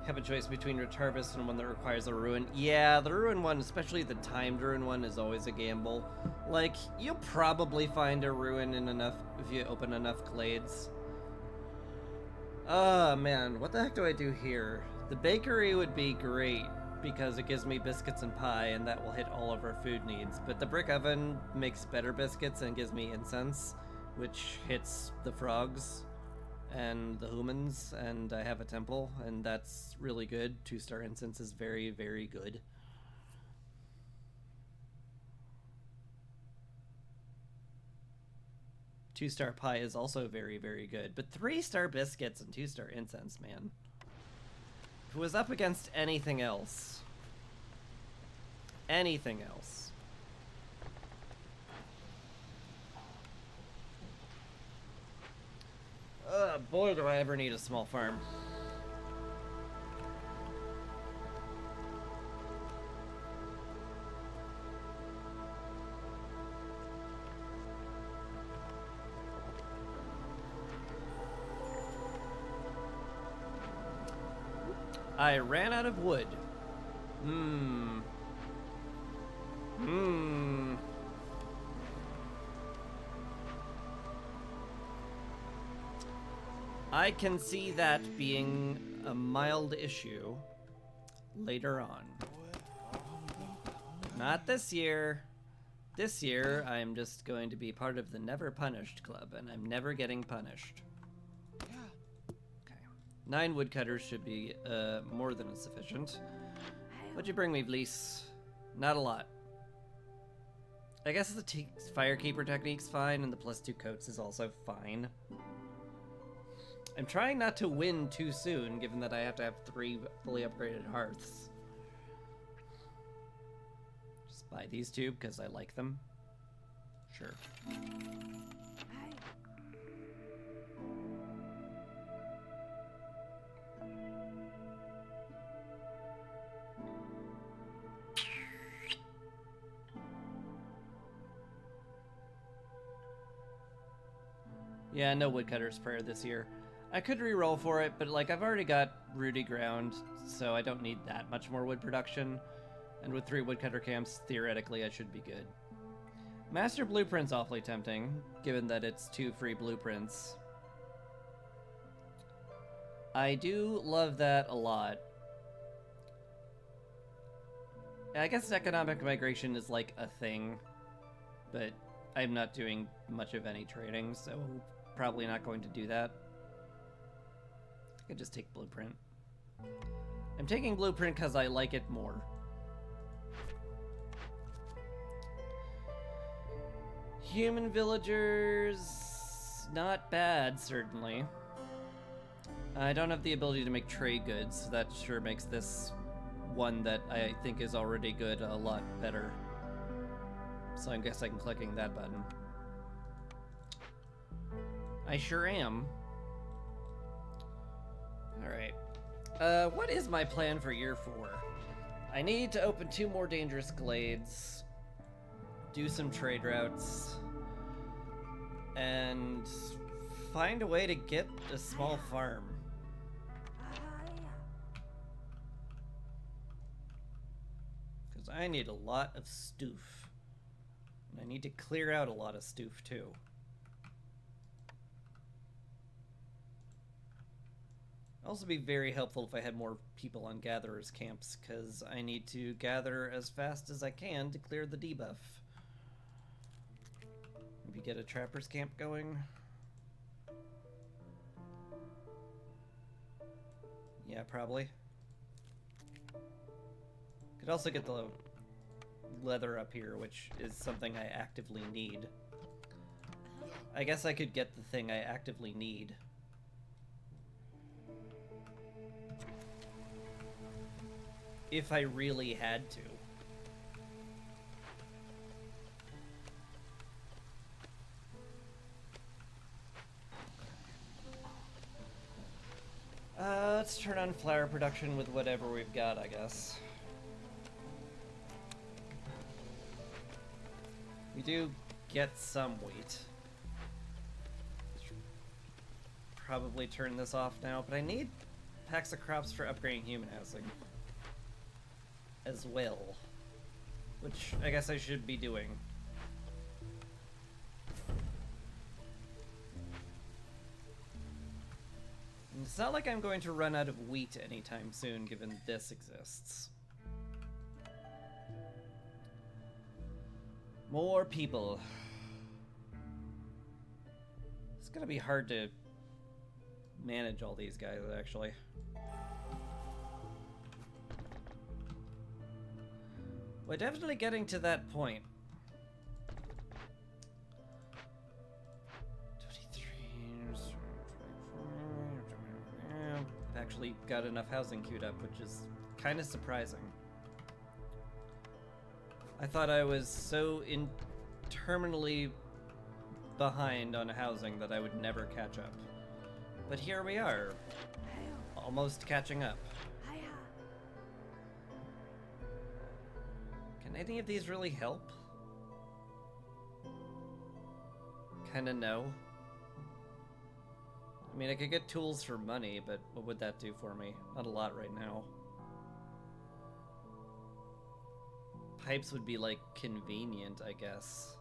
Have a choice between Rich Harvest and one that requires a ruin. Yeah, the ruin one, especially the timed ruin one, is always a gamble. Like, you'll probably find a ruin in enough if you open enough glades. Oh man, what the heck do I do here? The bakery would be great because it gives me biscuits and pie, and that will hit all of our food needs. But the brick oven makes better biscuits and gives me incense, which hits the frogs and the humans, and I have a temple, and that's really good. 2-star incense is very, very good. 2-star pie is also very, very good. But 3-star biscuits and 2-star incense, man. If it was up against anything else. Anything else. Boy, do I ever need a small farm. I ran out of wood. I can see that being a mild issue later on. Not this year. This year, I'm just going to be part of the Never Punished Club, and I'm never getting punished. 9 woodcutters should be more than sufficient. What'd you bring me, Vlies? Not a lot. I guess the Firekeeper technique's fine, and the +2 coats is also fine. I'm trying not to win too soon, given that I have to have 3 fully upgraded hearths. Just buy these 2 because I like them. Sure. Yeah, no Woodcutter's Prayer this year. I could re-roll for it, but like I've already got Rooty Ground, so I don't need that much more wood production. And with 3 woodcutter camps, theoretically I should be good. Master Blueprint's awfully tempting, given that it's 2 free blueprints. I do love that a lot. I guess economic migration is like a thing, but I'm not doing much of any trading, so probably not going to do that. I could just take Blueprint. I'm taking Blueprint because I like it more. Human villagers, not bad, certainly. I don't have the ability to make trade goods, so that sure makes this one that I think is already good a lot better. So I guess I'm clicking that button. I sure am. Alright. What is my plan for year 4? I need to open 2 more dangerous glades, do some trade routes, and find a way to get a small farm. Because I need a lot of stoof. And I need to clear out a lot of stoof too. Also be very helpful if I had more people on gatherers camps, because I need to gather as fast as I can to clear the debuff. Maybe get a trapper's camp going. Yeah, probably. Could also get the leather up here, which is something I actively need. I guess I could get the thing I actively need. If I really had to. Let's turn on flower production with whatever we've got, I guess. We do get some wheat. Probably turn this off now, but I need packs of crops for upgrading human housing as well, which I guess I should be doing. And it's not like I'm going to run out of wheat anytime soon, given this exists. More people. It's gonna be hard to manage all these guys, actually. We're definitely getting to that point. got enough housing queued up, which is kind of surprising. I thought I was so terminally behind on housing that I would never catch up. But here we are, almost catching up. Can any of these really help? Kinda no. I mean, I could get tools for money, but what would that do for me? Not a lot right now. Pipes would be, like, convenient, I guess.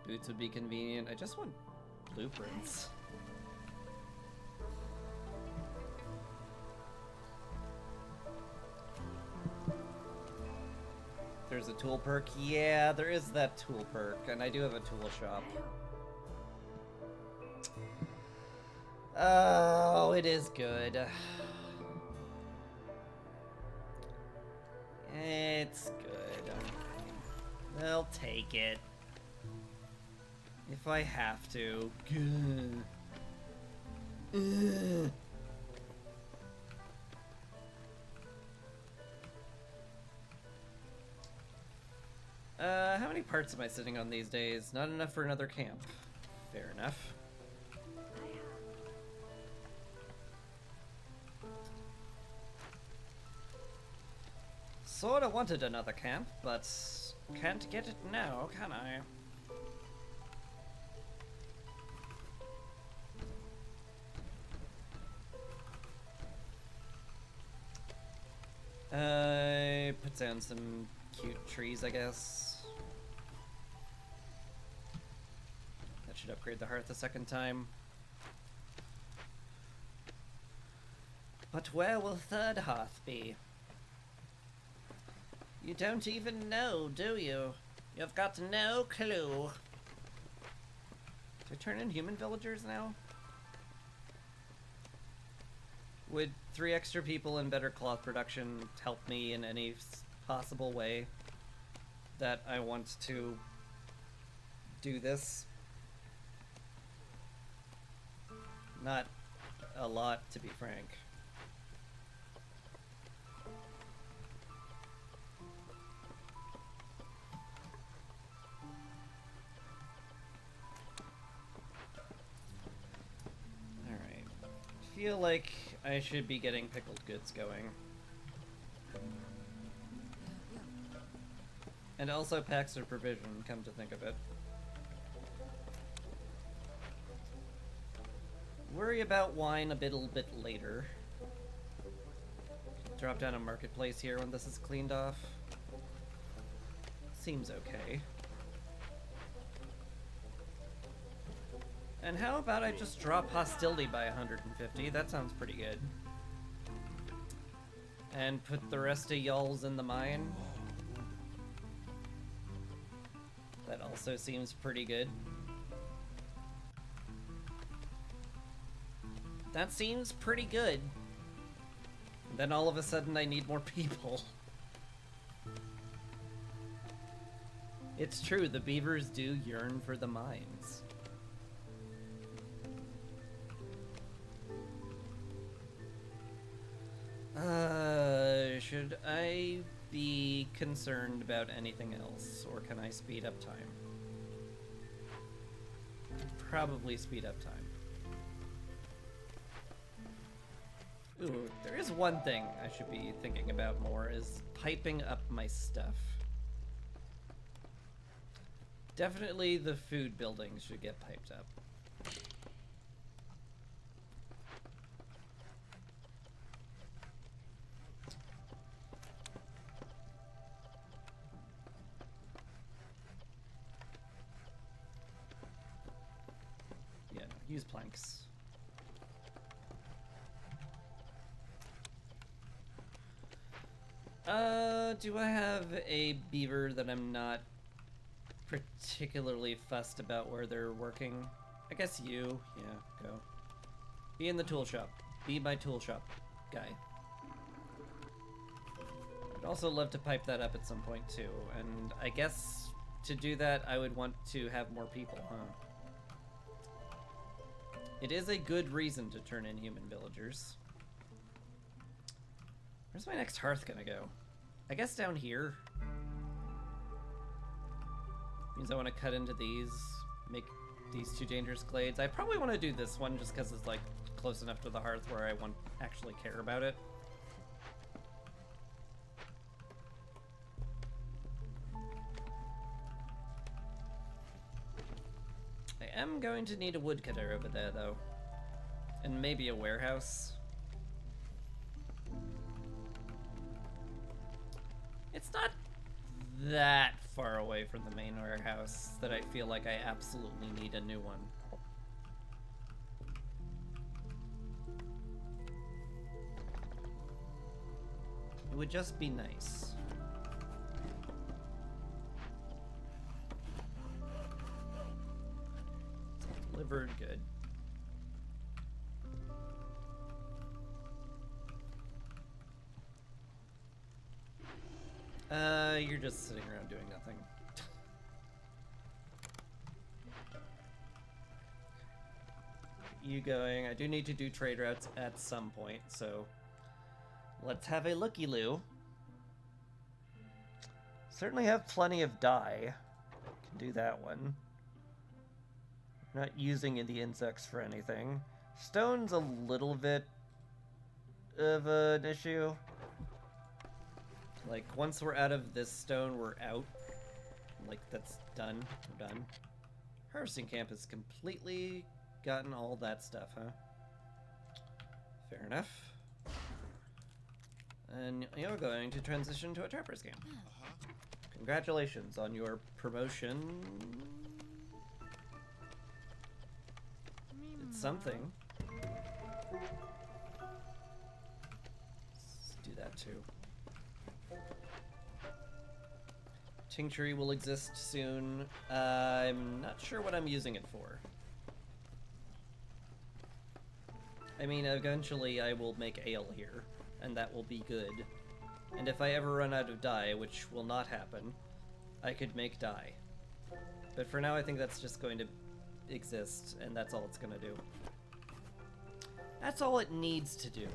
Boots would be convenient. I just want blueprints. There's a tool perk? Yeah, there is that tool perk, and I do have a tool shop. Oh, it is good. It's good. I'll take it. If I have to. How many parts am I sitting on these days? Not enough for another camp. Fair enough. Sorta wanted another camp, but can't get it now, can I? Put down some cute trees, I guess. That should upgrade the hearth a second time. But where will third hearth be? You don't even know, do you? You've got no clue. Do I turn in human villagers now? Would 3 extra people and better cloth production help me in any possible way that I want to do this? Not a lot, to be frank. Alright. I feel like I should be getting pickled goods going. And also packs of provision, come to think of it. Worry about wine a little bit later. Drop down a marketplace here when this is cleaned off. Seems okay. And how about I just drop hostility by 150? That sounds pretty good. And put the rest of y'alls in the mine. That also seems pretty good. That seems pretty good. Then all of a sudden I need more people. It's true, the beavers do yearn for the mines. Should I be concerned about anything else, or can I speed up time? Probably speed up time. Ooh, there is one thing I should be thinking about more, is piping up my stuff. Definitely the food buildings should get piped up. Yeah, use planks. Do I have a beaver that I'm not particularly fussed about where they're working? I guess you. Yeah, go. Be in the tool shop. Be my tool shop guy. I'd also love to pipe that up at some point too, and I guess to do that I would want to have more people, huh? It is a good reason to turn in human villagers. Where's my next hearth gonna go? I guess down here. Means I want to cut into these, make these 2 dangerous glades. I probably want to do this one just because it's like close enough to the hearth where I won't actually care about it. I am going to need a woodcutter over there though. And maybe a warehouse. It's not that far away from the main warehouse that I feel like I absolutely need a new one. It would just be nice. It's delivered, good. You're just sitting around doing nothing. You going? I do need to do trade routes at some point, so let's have a looky-loo. Certainly have plenty of dye. Can do that one. Not using the insects for anything. Stone's a little bit of an issue. Like, once we're out of this stone, we're out. Like, that's done. We're done. Harvesting camp has completely gotten all that stuff, huh? Fair enough. And you're going to transition to a trapper's camp. Congratulations on your promotion. It's something. Let's do that too. Tinctury will exist soon. I'm not sure what I'm using it for. I mean, eventually I will make ale here, and that will be good. And if I ever run out of dye, which will not happen, I could make dye. But for now, I think that's just going to exist, and that's all it's going to do. That's all it needs to do.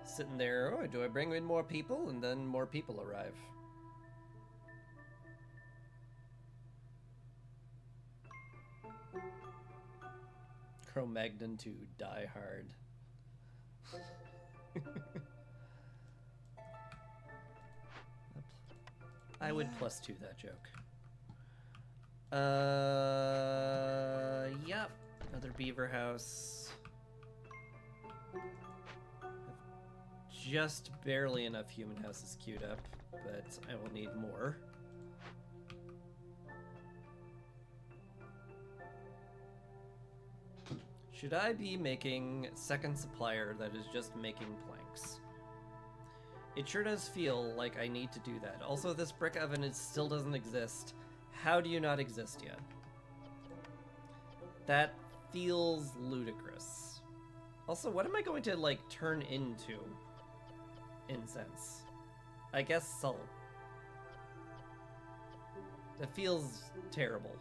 Sitting there, oh, do I bring in more people? And then more people arrive. Cro-Magnon to Die Hard. I would +2 that joke. Yep. Another beaver house. Just barely enough human houses queued up, but I will need more. Should I be making second supplier that is just making planks? It sure does feel like I need to do that. Also, this brick oven still doesn't exist. How do you not exist yet? That feels ludicrous. Also, what am I going to, like, turn into? Incense. I guess salt. That feels terrible.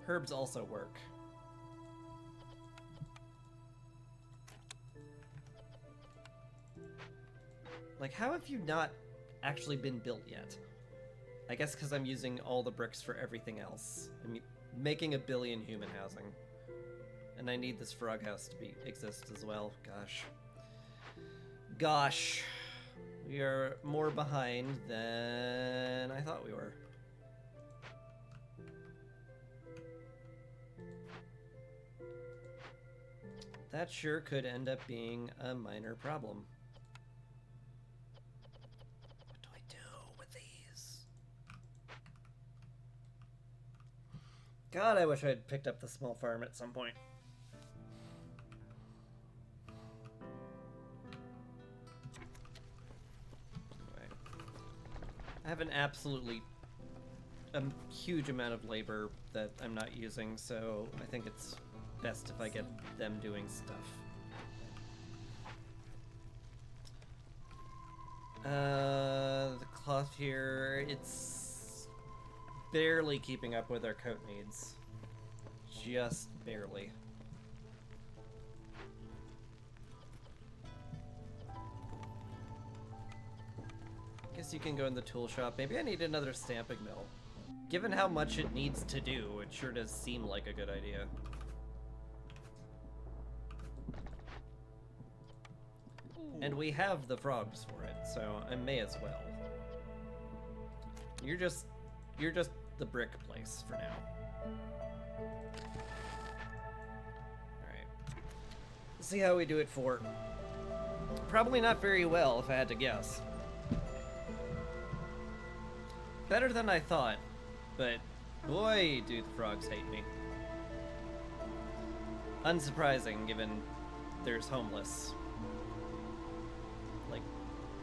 Herbs also work. Like, how have you not actually been built yet? I guess because I'm using all the bricks for everything else. I'm making 1 billion human housing. And I need this frog house to exist as well. Gosh. We are more behind than I thought we were. That sure could end up being a minor problem. What do I do with these? God, I wish I had picked up the small farm at some point. have an absolutely huge amount of labor that I'm not using, so I think it's best if I get them doing stuff. The cloth here, it's barely keeping up with our coat needs. Just barely. Guess you can go in the tool shop. Maybe I need another stamping mill. Given how much it needs to do, it sure does seem like a good idea. And we have the frogs for it, so I may as well. You're just the brick place for now. Alright. Let's see how we do it for. Probably not very well, if I had to guess. Better than I thought, but boy, do the frogs hate me. Unsurprising, given there's homeless. Like,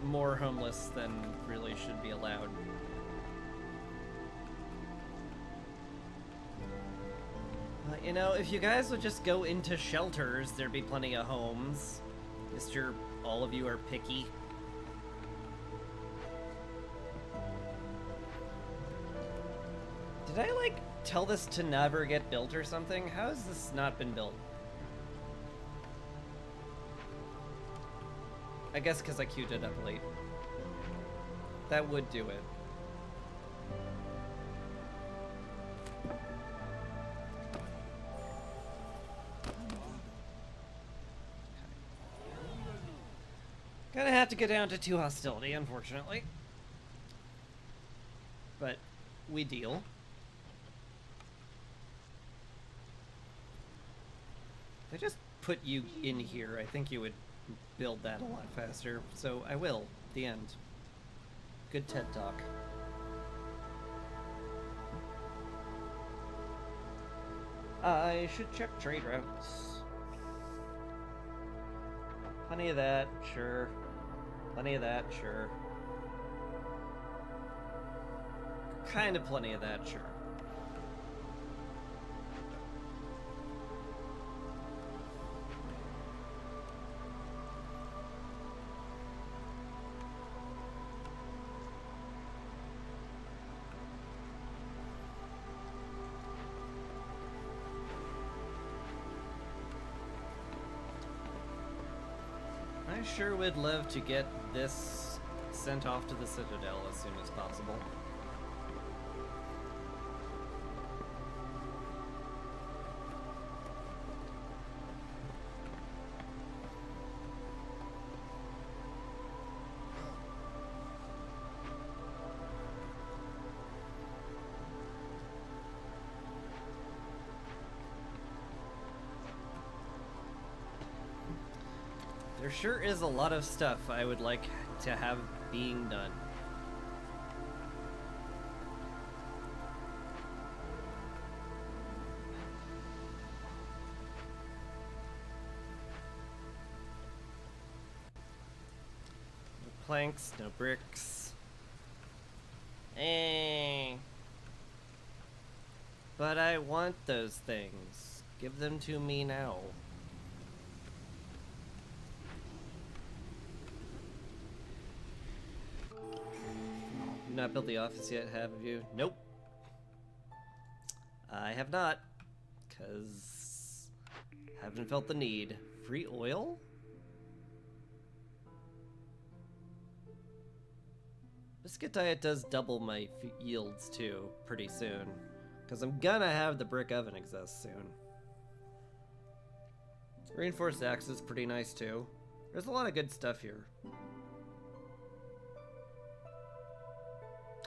more homeless than really should be allowed. You know, if you guys would just go into shelters, there'd be plenty of homes. Mr. All of you are picky. Did I, like, tell this to never get built or something? How has this not been built? I guess because I queued it up late. That would do it. Gonna have to go down to 2 hostility, unfortunately. But we deal. If I just put you in here, I think you would build that a lot faster. So I will. The end. Good TED Talk. I should check trade routes. Plenty of that, sure. Plenty of that, sure. Kind of plenty of that, sure. I sure would love to get this sent off to the Citadel as soon as possible. There sure is a lot of stuff I would like to have being done. No planks, no bricks. But I want those things. Give them to me now. Not built the office yet, have you? Nope. I have not, because haven't felt the need. Free oil? Biscuit diet does double my yields too, pretty soon, because I'm gonna have the brick oven exist soon. Reinforced axe is pretty nice too. There's a lot of good stuff here.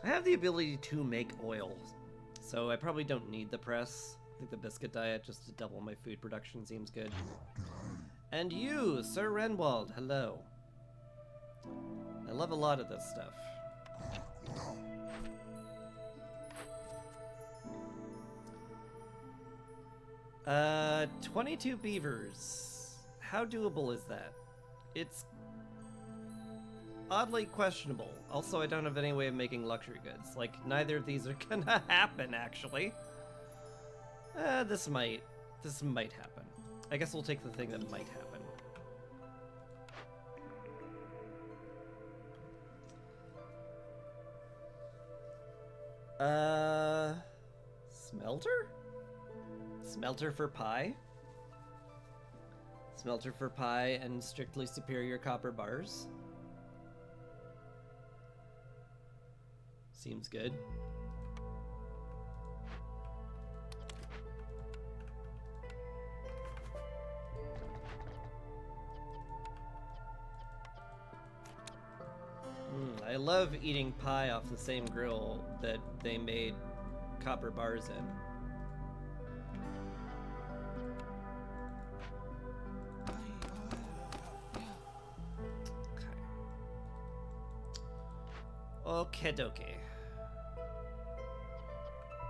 I have the ability to make oil, so I probably don't need the press. I think the biscuit diet just to double my food production seems good. And you, Sir Renwald, hello. I love a lot of this stuff. 22 beavers. How doable is that? It's oddly questionable. Also, I don't have any way of making luxury goods. Like, neither of these are gonna happen, actually. This might happen. I guess we'll take the thing that might happen. Smelter? Smelter for pie? Smelter for pie and strictly superior copper bars? Seems good. I love eating pie off the same grill that they made copper bars in. Okay. Okie dokie.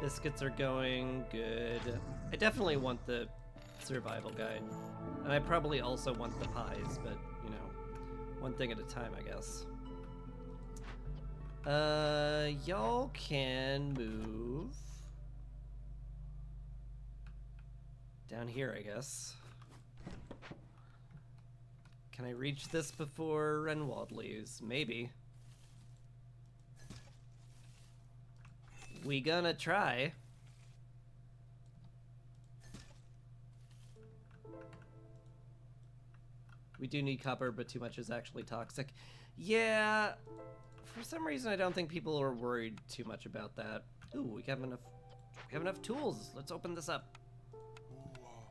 Biscuits are going good. I definitely want the survival guide. And I probably also want the pies, but, you know, one thing at a time, I guess. Y'all can move down here, I guess. Can I reach this before Renwald leaves? Maybe. We gonna try. We do need copper, but too much is actually toxic. Yeah. For some reason, I don't think people are worried too much about that. Ooh, we have enough tools. Let's open this up.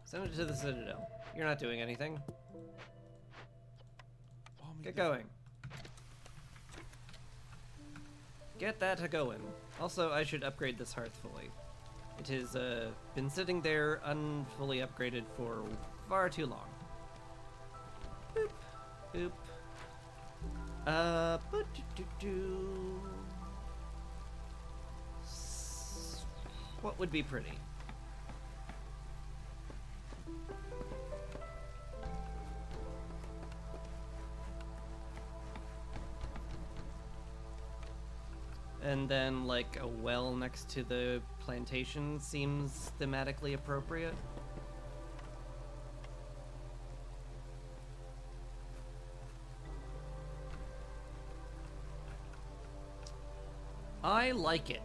Send it to the Citadel. You're not doing anything. Get going. Get that going. Also, I should upgrade this hearth fully. It has been sitting there unfully upgraded for far too long. Boop. Boop. What would be pretty? And then, like, a well next to the plantation seems thematically appropriate. I like it.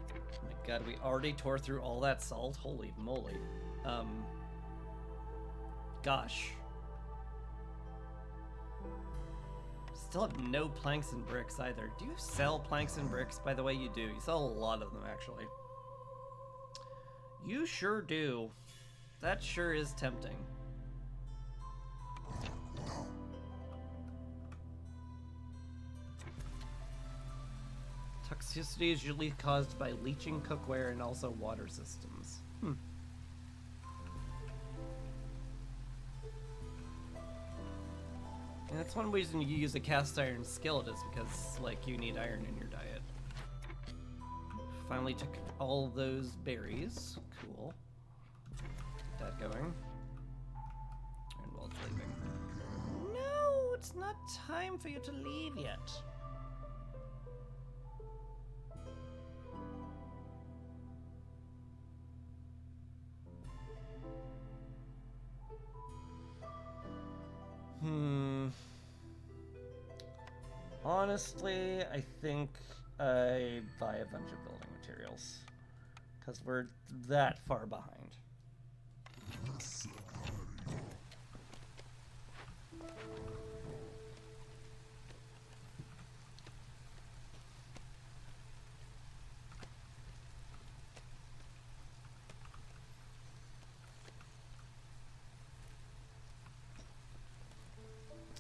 Oh my god, we already tore through all that salt? Holy moly. Gosh. Still have no planks and bricks either. Do you sell planks and bricks? By the way, you do. You sell a lot of them, actually. You sure do. That sure is tempting. Toxicity is usually caused by leaching cookware and also water systems. And that's one reason you use a cast iron skillet is because, like, you need iron in your diet. Finally took all those berries. Cool. Get that going. Renwald's leaving. No, it's not time for you to leave yet. Honestly, I think I buy a bunch of building materials. Because we're that far behind.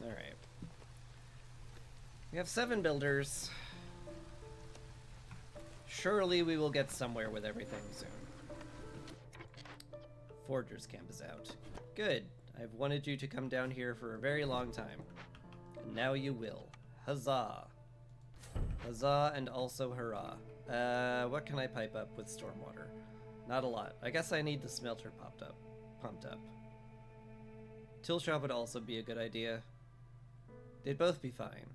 Alright. We have 7 builders. Surely we will get somewhere with everything soon. Forger's camp is out. Good. I've wanted you to come down here for a very long time. And now you will. Huzzah. Huzzah and also hurrah. What can I pipe up with stormwater? Not a lot. I guess I need the smelter pumped up. Tool shop would also be a good idea. They'd both be fine.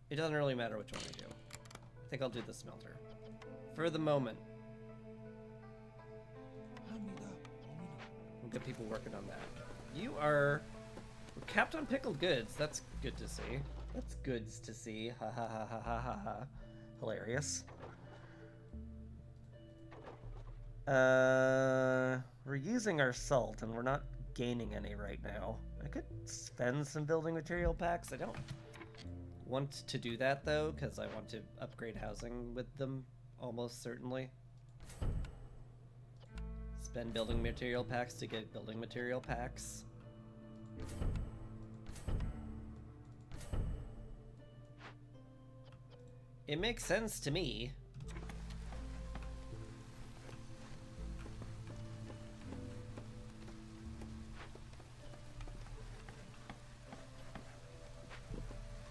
It doesn't really matter which one I do. I think I'll do the smelter. For the moment. We'll get people working on that. We're capped on pickled goods. That's good to see. That's goods to see. Ha ha ha ha ha ha ha. Hilarious. We're using our salt and we're not gaining any right now. I could spend some building material packs. I don't want to do that though, because I want to upgrade housing with them almost certainly. Spend building material packs to get building material packs. It makes sense to me.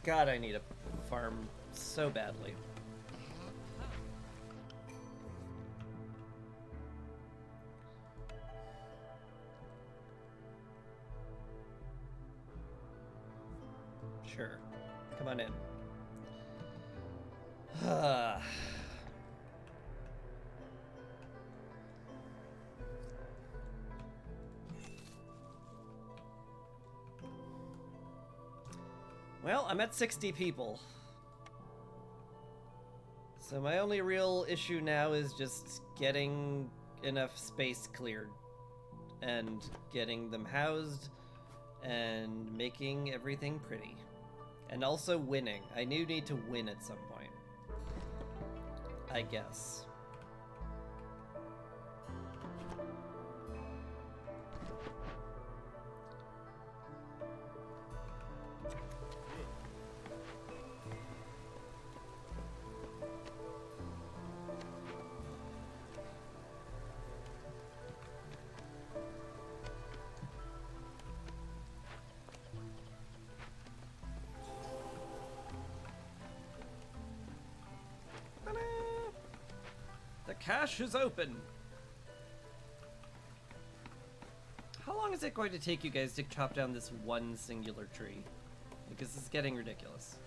God, I need a farm so badly. Sure. Come on in. Well, I'm at 60 people. So my only real issue now is just getting enough space cleared and getting them housed and making everything pretty. And also winning. I do need to win at some point. I guess. The cache is open. How long is it going to take you guys to chop down this one singular tree? Because it's getting ridiculous.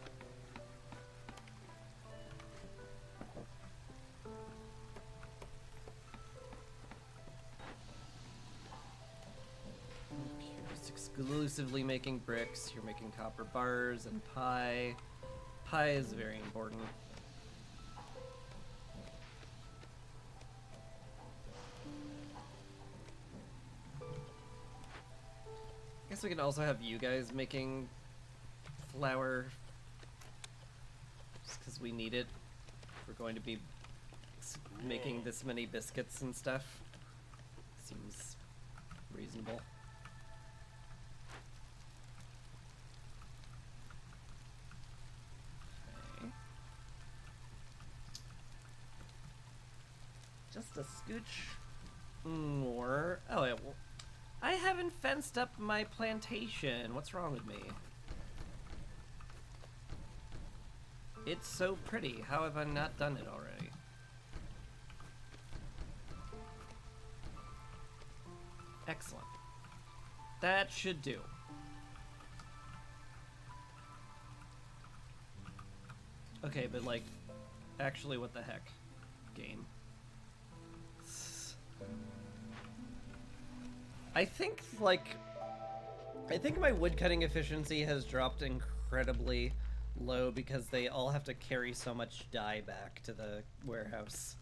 You're just exclusively making bricks. You're making copper bars and pie. Pie is very important. I guess we can also have you guys making flour, just because we need it. We're going to be making this many biscuits and stuff. Seems reasonable. Okay. Just a scooch more. Oh, yeah. Well, I haven't fenced up my plantation. What's wrong with me? It's so pretty. How have I not done it already? Excellent. That should do. Okay, but like, actually what the heck? Game. I think my woodcutting efficiency has dropped incredibly low because they all have to carry so much dye back to the warehouse.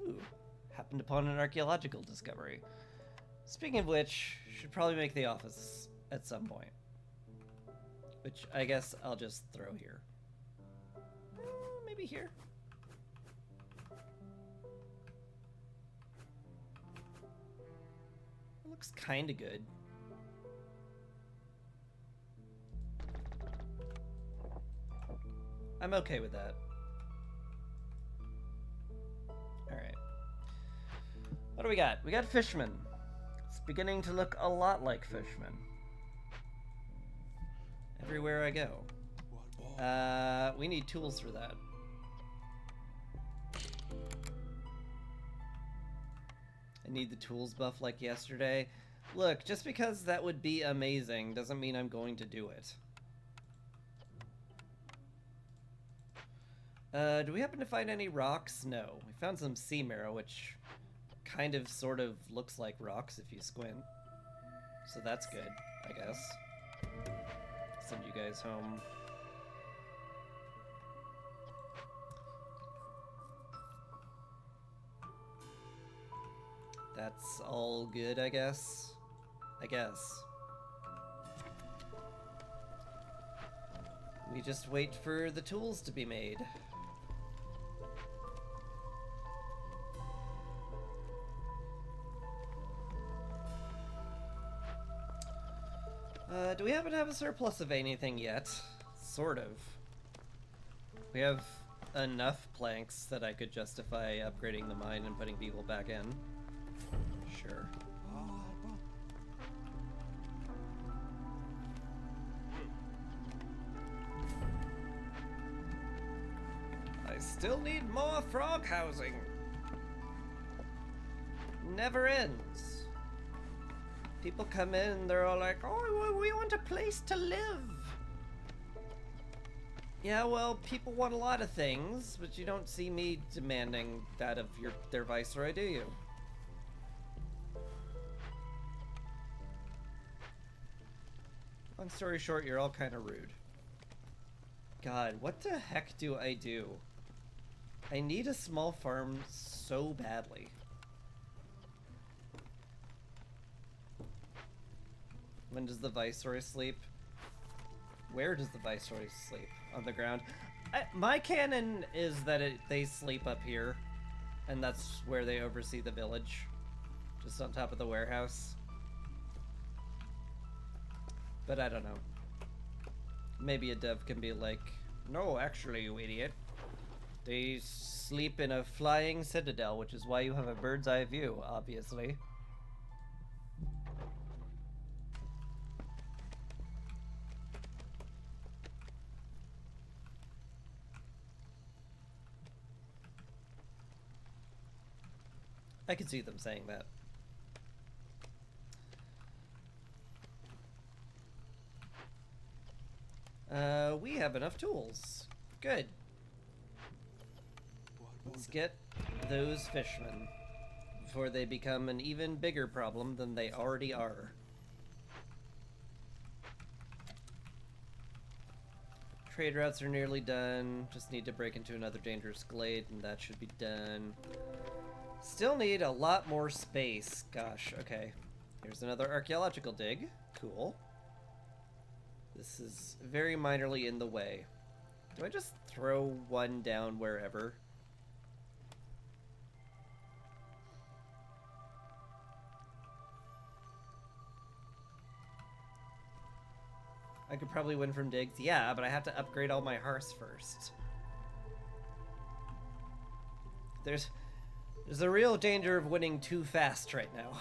Ooh, happened upon an archaeological discovery. Speaking of which, should probably make the office at some point. Which I guess I'll just throw here. Maybe here. Looks kind of good. I'm okay with that. Alright. What do we got? We got Fishman. It's beginning to look a lot like Fishman. Everywhere I go. We need tools for that. I need the tools buff like yesterday. Look, just because that would be amazing doesn't mean I'm going to do it. Do we happen to find any rocks? No. We found some sea marrow, which kind of sort of looks like rocks if you squint. So that's good, I guess. Send you guys home. That's all good, I guess. We just wait for the tools to be made. Do we happen to have a surplus of anything yet? Sort of. We have enough planks that I could justify upgrading the mine and putting people back in. Sure. I still need more frog housing. Never ends. People come in and they're all like, oh, we want a place to live. Yeah, well, people want a lot of things, but you don't see me demanding that of their viceroy, do you? Long story short, you're all kind of rude. God, what the heck do? I need a small farm so badly. When does the viceroy sleep? Where does the viceroy sleep? On the ground? My canon is that they sleep up here, and that's where they oversee the village. Just on top of the warehouse. But I don't know. Maybe a dev can be like, no, actually, you idiot. They sleep in a flying citadel, which is why you have a bird's eye view, obviously. I could see them saying that. We have enough tools. Good. Let's get those fishmen before they become an even bigger problem than they already are. Trade routes are nearly done. Just need to break into another dangerous glade and that should be done. Still need a lot more space. Gosh, okay. Here's another archaeological dig. Cool. This is very minorly in the way. Do I just throw one down wherever? I could probably win from digs. Yeah, but I have to upgrade all my hearths first. There's a real danger of winning too fast right now.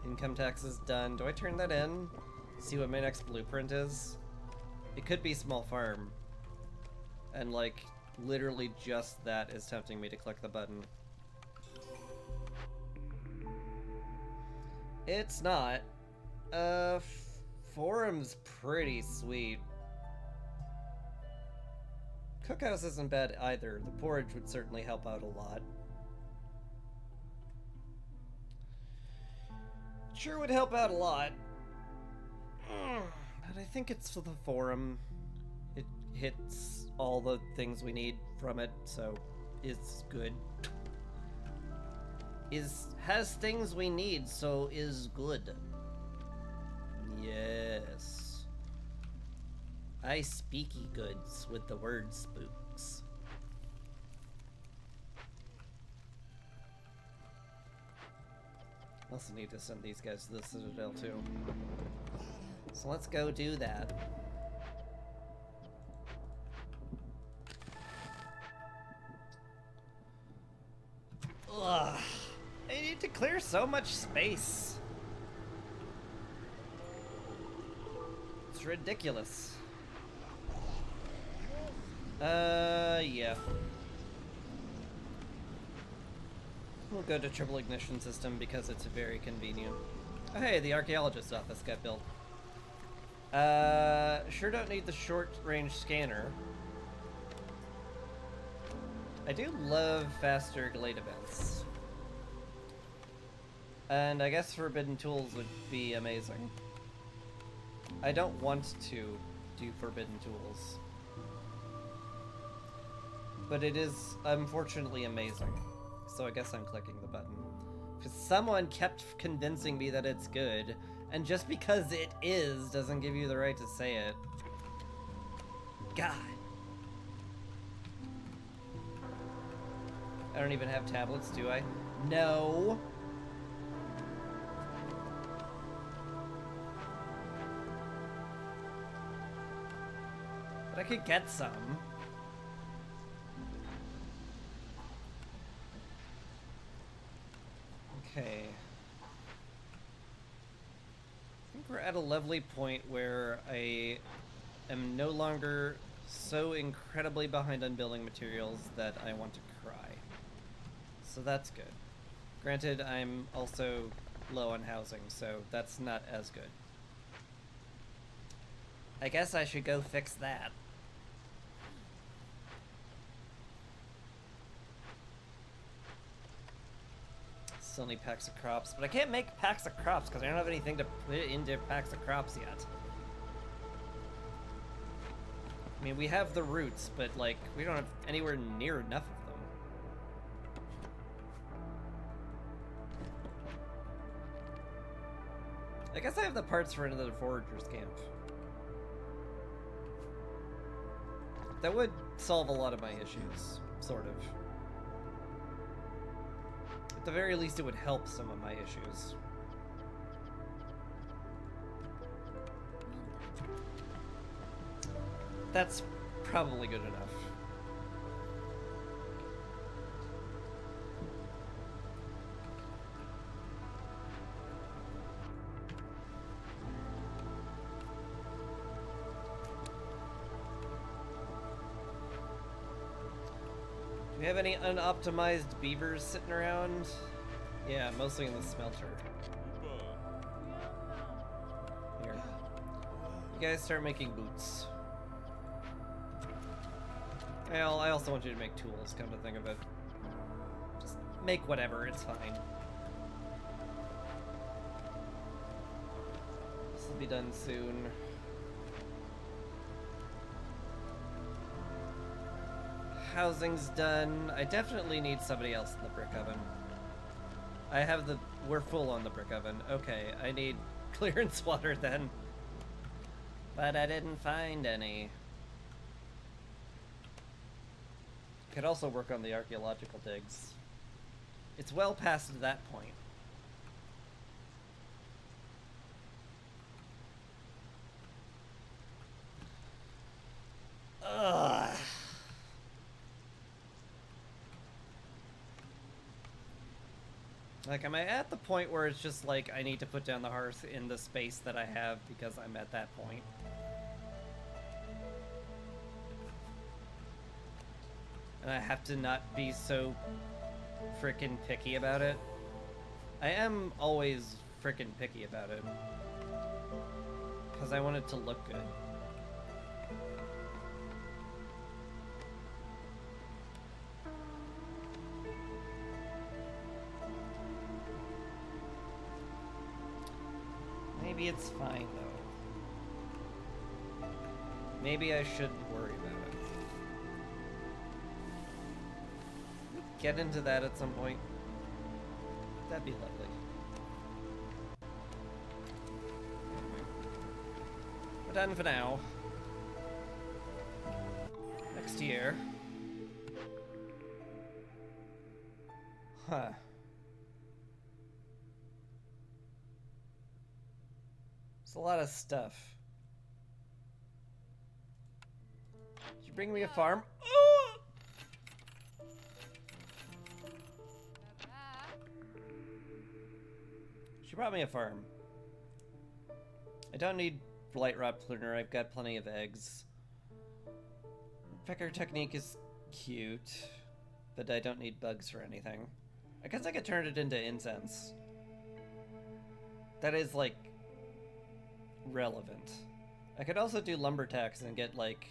Income tax is done. Do I turn that in? See what my next blueprint is? It could be small farm. And like, literally just that is tempting me to click the button. It's not. Forum's pretty sweet. Cookhouse isn't bad either. The porridge would certainly help out a lot. Sure would help out a lot. But I think it's for the forum. It hits all the things we need from it, so it's good. Has things we need, so is good. Yes. I speaky goods with the word spooks. Also need to send these guys to the Citadel too. So let's go do that. Ugh. I need to clear so much space. It's ridiculous. Yeah. We'll go to triple ignition system because it's very convenient. Oh, hey, the archaeologist's office got built. Sure don't need the short-range scanner. I do love faster glade events. And I guess forbidden tools would be amazing. I don't want to do forbidden tools. But it is unfortunately amazing. So I guess I'm clicking the button. Because someone kept convincing me that it's good, and just because it is doesn't give you the right to say it. God. I don't even have tablets, do I? No. But I could get some. Okay. I think we're at a lovely point where I am no longer so incredibly behind on building materials that I want to cry. So that's good. Granted, I'm also low on housing, so that's not as good. I guess I should go fix that. Still need packs of crops, but I can't make packs of crops because I don't have anything to put into packs of crops yet. I mean, we have the roots, but like, we don't have anywhere near enough of them. I guess I have the parts for another forager's camp. That would solve a lot of my issues, sort of. At the very least, it would help some of my issues. That's probably good enough. Do we have any unoptimized beavers sitting around? Yeah, mostly in the smelter. Here. You guys start making boots. Well, I also want you to make tools, come to think of it. Just make whatever, it's fine. This will be done soon. Housing's done. I definitely need somebody else in the brick oven. I have the... We're full on the brick oven. Okay, I need clearance water then. But I didn't find any. Could also work on the archaeological digs. It's well past that point. Ugh. Like, am I at the point where it's just like I need to put down the hearth in the space that I have because I'm at that point? And I have to not be so frickin' picky about it. I am always frickin' picky about it. Because I want it to look good. Maybe it's fine, though. Maybe I shouldn't worry about it. Get into that at some point. That'd be lovely. Anyway. We're done for now. Next year. Huh. It's a lot of stuff. Did you bring me a farm? She brought me a farm. I don't need Blight Rot Plunder, I've got plenty of eggs. Pecker Technique is cute, but I don't need bugs for anything. I guess I could turn it into incense. That is, like, relevant. I could also do lumber tax and get, like,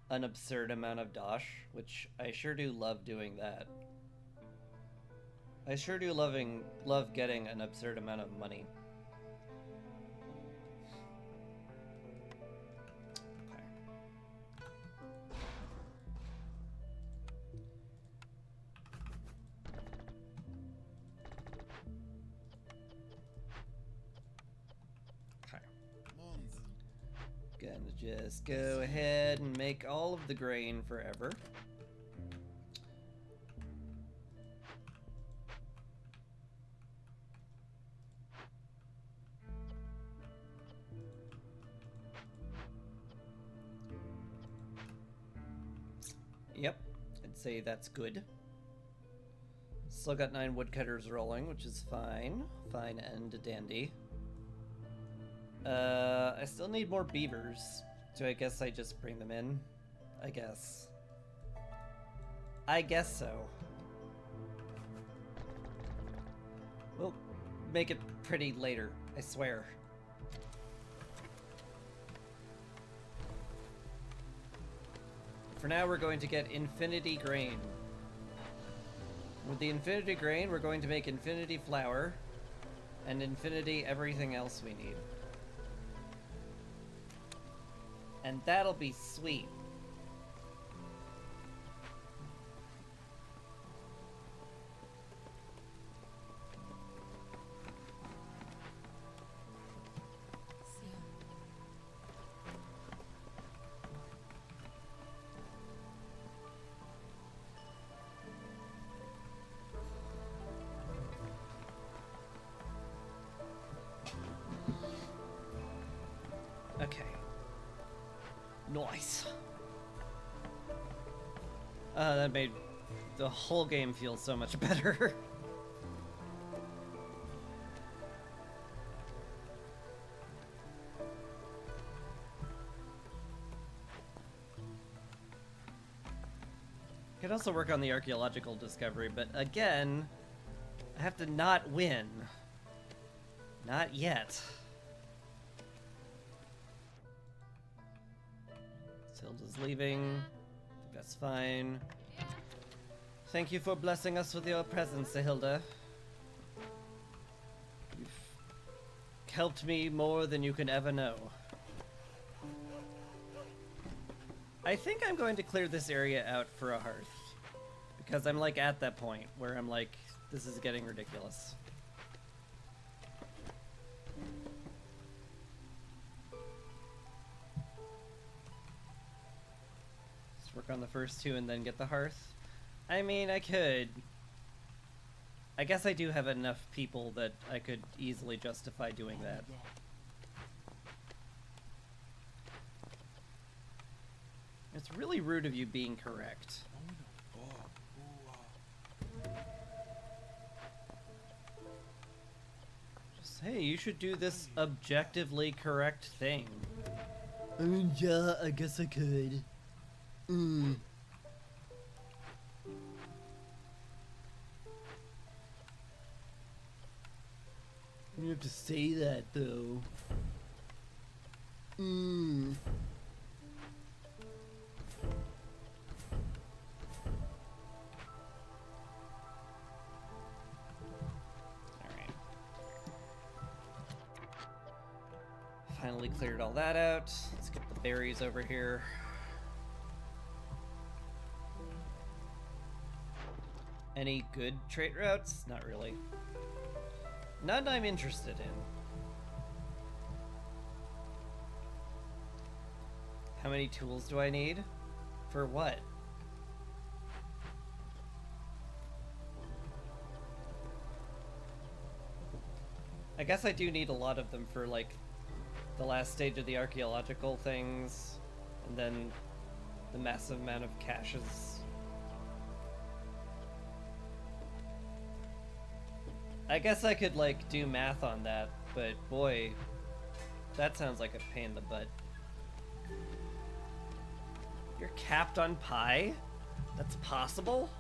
an absurd amount of dosh, which I sure do love doing that. I sure do love getting an absurd amount of money. Gonna just go ahead and make all of the grain forever. Yep, I'd say that's good. Still got 9 woodcutters rolling, which is fine. Fine and dandy. I still need more beavers, so I guess I just bring them in. I guess so. We'll make it pretty later, I swear. For now, we're going to get infinity grain. With the infinity grain, we're going to make infinity flour and infinity everything else we need. And that'll be sweet. Okay. Nice. That made the whole game feel so much better. Could also work on the archaeological discovery, but again, I have to not win. Not yet. Hilda's leaving. That's fine. Thank you for blessing us with your presence, Hilda. You've helped me more than you can ever know. I think I'm going to clear this area out for a hearth. Because I'm like at that point where I'm like, this is getting ridiculous. Work on the first 2 and then get the hearth. I mean, I could. I guess I do have enough people that I could easily justify doing that. It's really rude of you being correct. Just, hey, you should do this objectively correct thing. Yeah, I guess I could. You have to say that, though. Alright. Finally cleared all that out. Let's get the berries over here. Any good trait routes? Not really. None I'm interested in. How many tools do I need? For what? I guess I do need a lot of them for, like, the last stage of the archaeological things, and then the massive amount of caches. I guess I could, like, do math on that, but boy, That sounds like a pain in the butt. You're capped on pie? That's possible?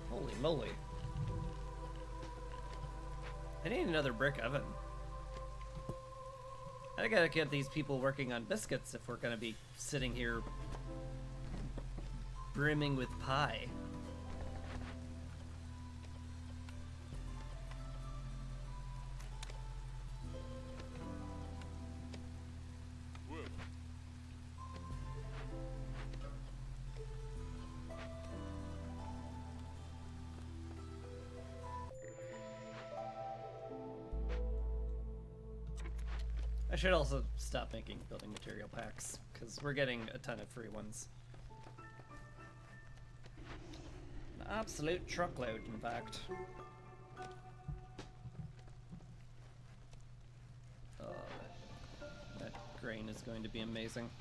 Holy moly. I need another brick oven. I gotta get these people working on biscuits if we're gonna be sitting here brimming with pie. I should also stop making building material packs, because we're getting a ton of free ones. An absolute truckload, in fact. Oh, that grain is going to be amazing.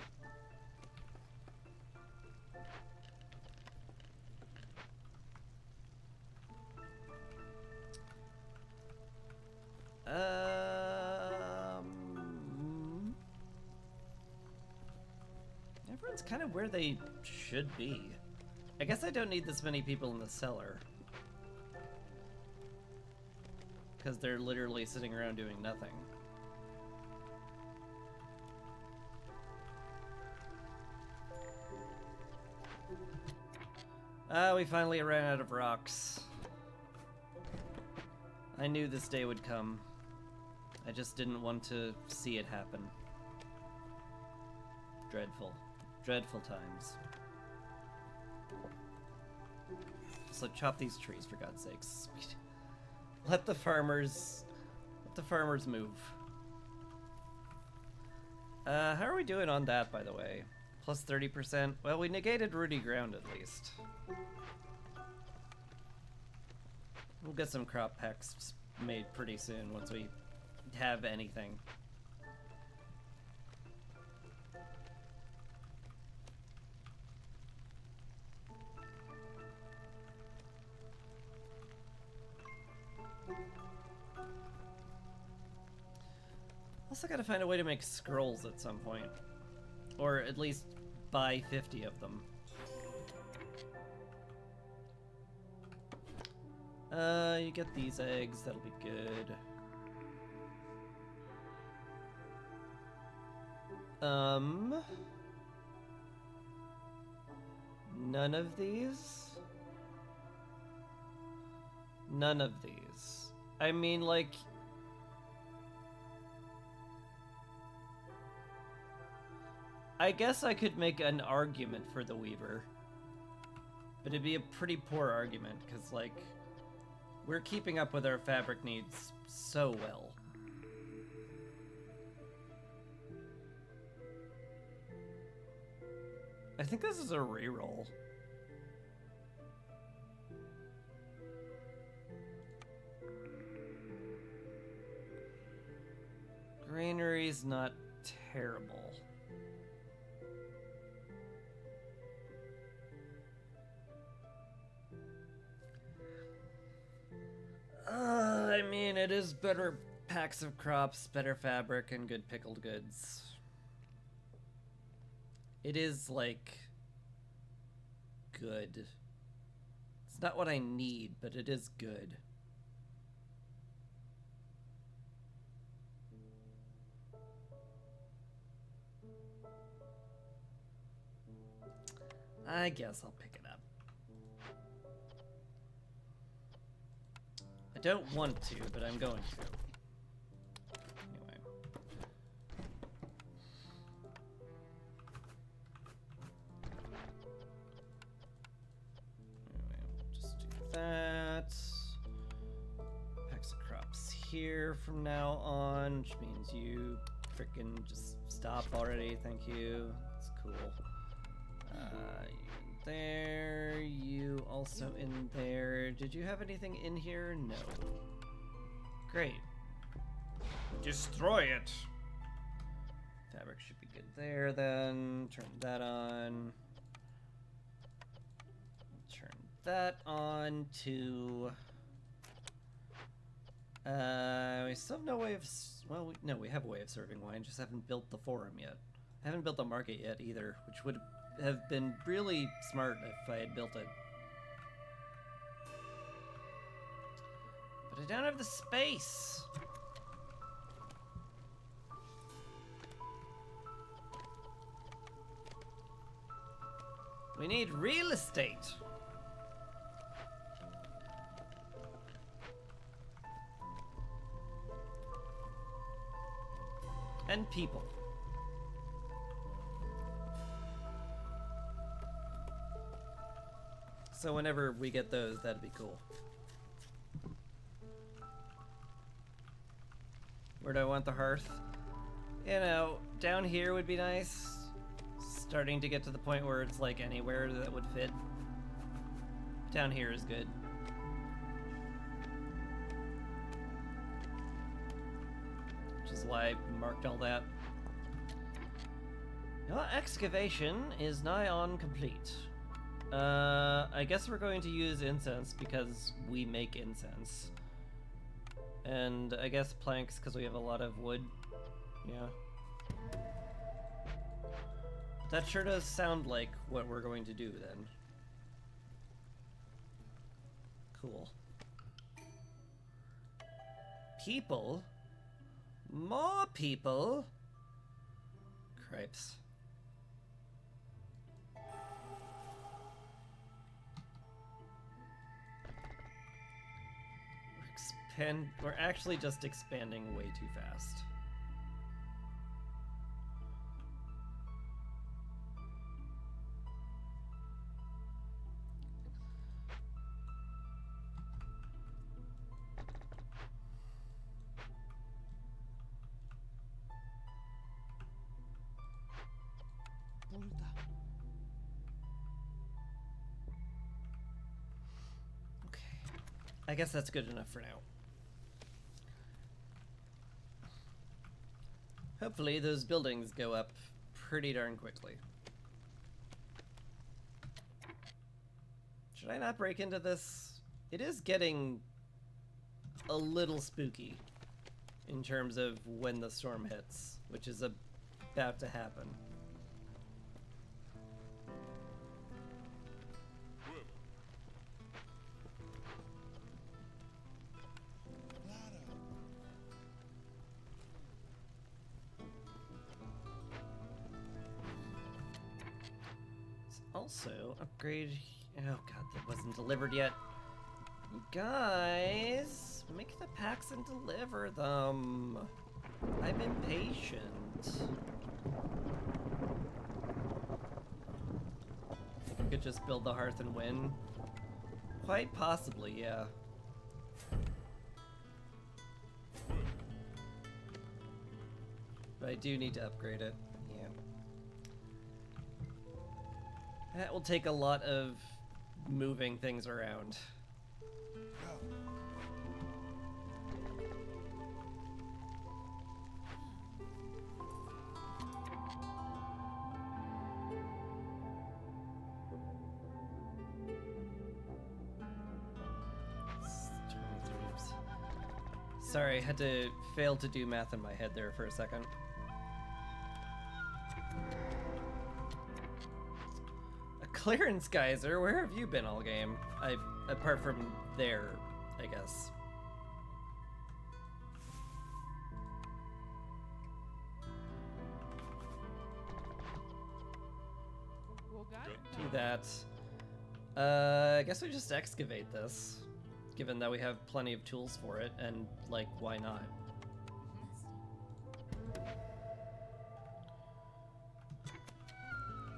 Everyone's kind of where they should be. I guess I don't need this many people in the cellar, because they're literally sitting around doing nothing. We finally ran out of rocks. I knew this day would come. I just didn't want to see it happen. Dreadful. Dreadful times. So chop these trees, for God's sakes. Let the farmers move. How are we doing on that, by the way? Plus 30%? Well, we negated Rudy ground at least. We'll get some crop packs made pretty soon once we have anything. Also gotta find a way to make scrolls at some point. Or at least buy 50 of them. You get these eggs, that'll be good. None of these? None of these. I mean, like... I guess I could make an argument for the Weaver. But it'd be a pretty poor argument, because, like, we're keeping up with our fabric needs so well. I think this is a reroll. Granary's not terrible. I mean, it is better packs of crops, better fabric, and good pickled goods. It is, like, good. It's not what I need, but it is good. I guess I'll pick it up. I don't want to, but I'm going to. Anyway. Just do that. Packs of crops here from now on, which means you frickin' just stop already. Thank you. That's cool. You there, you also in there. Did you have anything in here? No. Great. Destroy it. Fabric should be good there then. Turn that on. Turn that on to We still have no way of... Well, no, we have a way of serving wine, just haven't built the forum yet. I haven't built the market yet either, which would have been really smart if I had built it. But I don't have the space! We need real estate! And people. So whenever we get those, that'd be cool. Where do I want the hearth? You know, down here would be nice. Starting to get to the point where it's like anywhere that would fit. Down here is good. Which is why I marked all that. Your excavation is nigh on complete. I guess we're going to use incense because we make incense. And I guess planks because we have a lot of wood. Yeah. That sure does sound like what we're going to do then. Cool. People? More people? Cripes. We're actually just expanding way too fast. Okay. I guess that's good enough for now. Hopefully those buildings go up pretty darn quickly. Should I not break into this? It is getting a little spooky in terms of when the storm hits, which is about to happen. Also, upgrade... Oh god, that wasn't delivered yet. You guys, make the packs and deliver them. I'm impatient. Think we could just build the hearth and win? Quite possibly, yeah. But I do need to upgrade it. That will take a lot of moving things around. Sorry, I had to fail to do math in my head there for a second. Clearance geyser, where have you been all game? Apart from there, I guess. Do that. I guess we just excavate this, given that we have plenty of tools for it, and like, why not?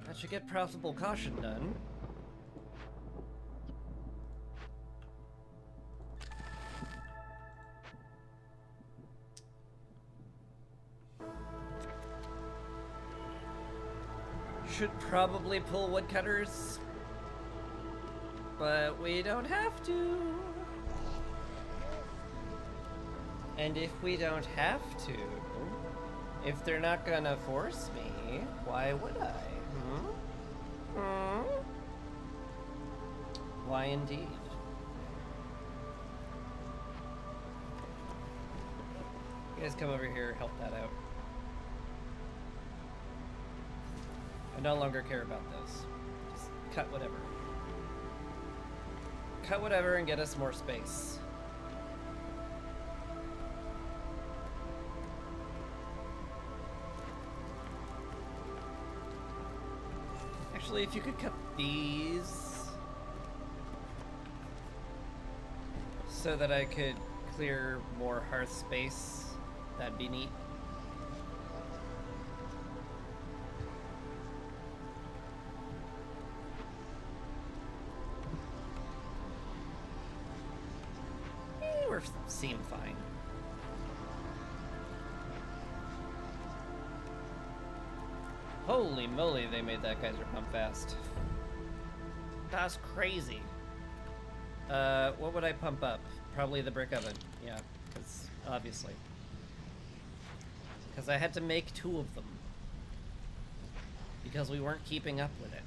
That should get profitable caution done. Should probably pull woodcutters, but we don't have to. And if we don't have to, if they're not gonna force me, why would I? Why indeed? You guys come over here, help that out. I no longer care about this. Just cut whatever. Cut whatever and get us more space. Actually, if you could cut these so that I could clear more hearth space, that'd be neat. We're seem fine. Holy moly, they made that geyser pump fast. That's crazy. What would I pump up? Probably the brick oven. Yeah, because obviously. Because I had to make 2 of them. Because we weren't keeping up with it.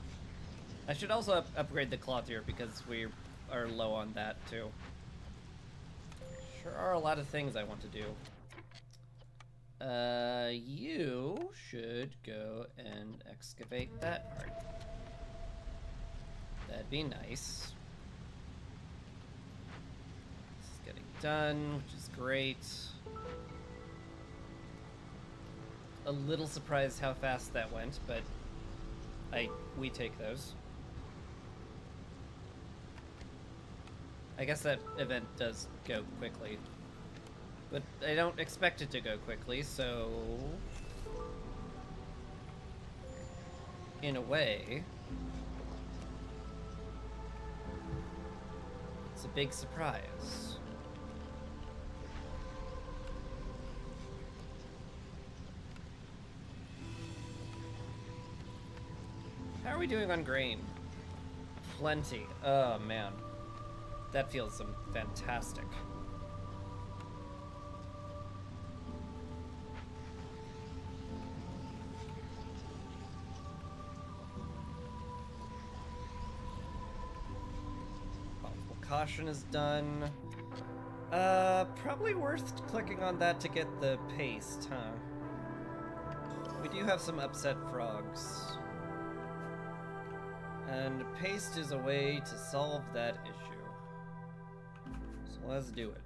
I should also upgrade the clothier because we are low on that too. Sure are a lot of things I want to do. You should go and excavate that part. That'd be nice. This is getting done, which is great. A little surprised how fast that went, but we take those. I guess that event does go quickly. But I don't expect it to go quickly, so... in a way... it's a big surprise. How are we doing on grain? Plenty. Oh, man. That feels fantastic. Caution is done. Probably worth clicking on that to get the paste, huh? We do have some upset frogs. And paste is a way to solve that issue. So let's do it.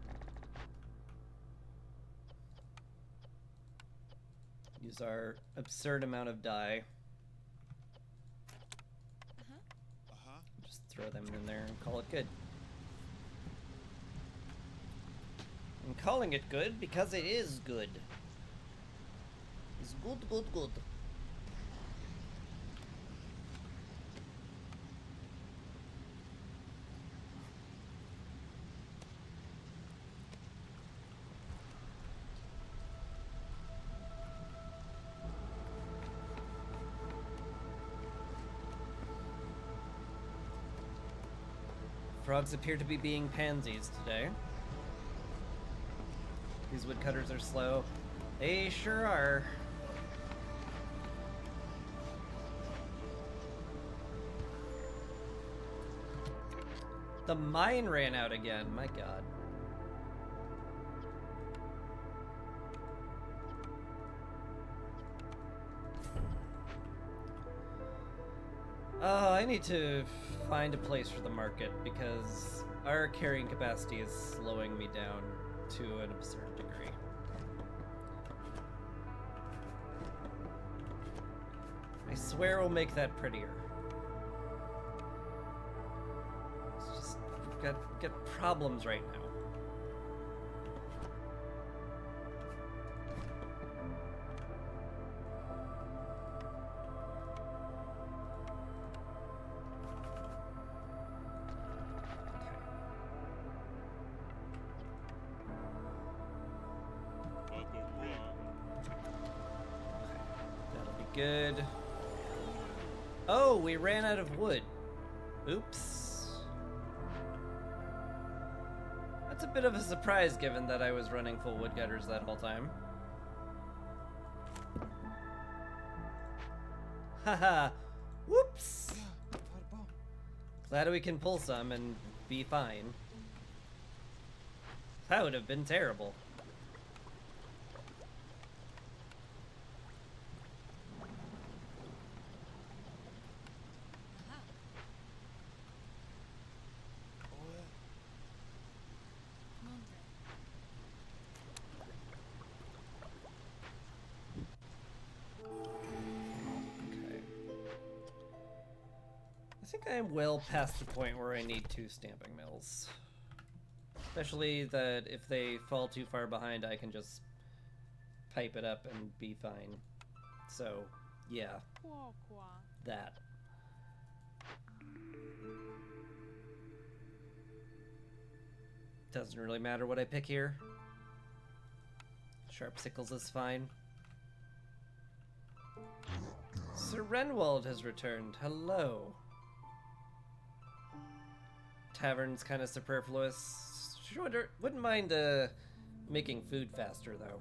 Use our absurd amount of dye. Just throw them in there and call it good. I'm calling it good because it is good. It's good, good, good. Frogs appear to be being pansies today. These woodcutters are slow. They sure are. The mine ran out again, my god. Oh, I need to find a place for the market because our carrying capacity is slowing me down to an absurd degree. I swear we'll make that prettier. It's just, we've got problems right now. Good. Oh, we ran out of wood. Oops. That's a bit of a surprise given that I was running full wood gutters that whole time. Haha. Whoops. Glad we can pull some and be fine. That would have been terrible. think I'm well past the point where I need 2 stamping mills. Especially that if they fall too far behind, I can just pipe it up and be fine. So, yeah. That. Doesn't really matter what I pick here. Sharp sickles is fine. Sir Renwald has returned. Hello. Tavern's kind of superfluous. Sure, wouldn't mind making food faster though.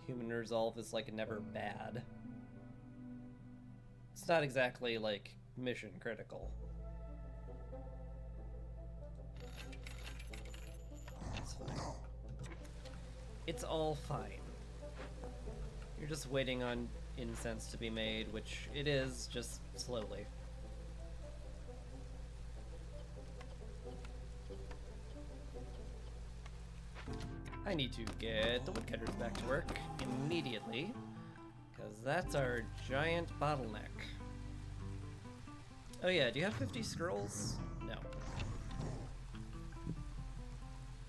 Human resolve is like never bad. It's not exactly like mission critical. It's fine. It's all fine. You're just waiting on incense to be made, which it is, just slowly. I need to get the woodcutters back to work immediately, because that's our giant bottleneck. Oh yeah, do you have 50 scrolls? No.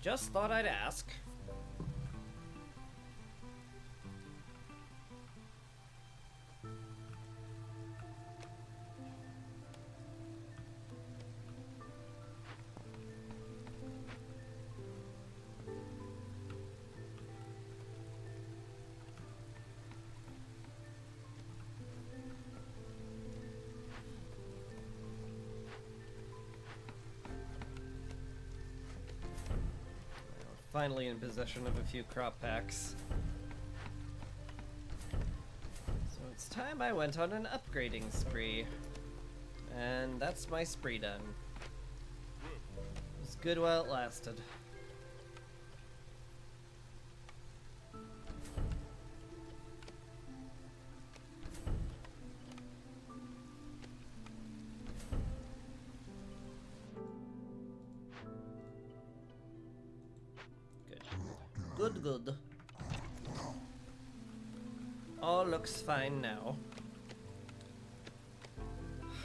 Just thought I'd ask. Finally in possession of a few crop packs. So it's time I went on an upgrading spree. And that's my spree done. It was good while it lasted. Good. All looks fine now.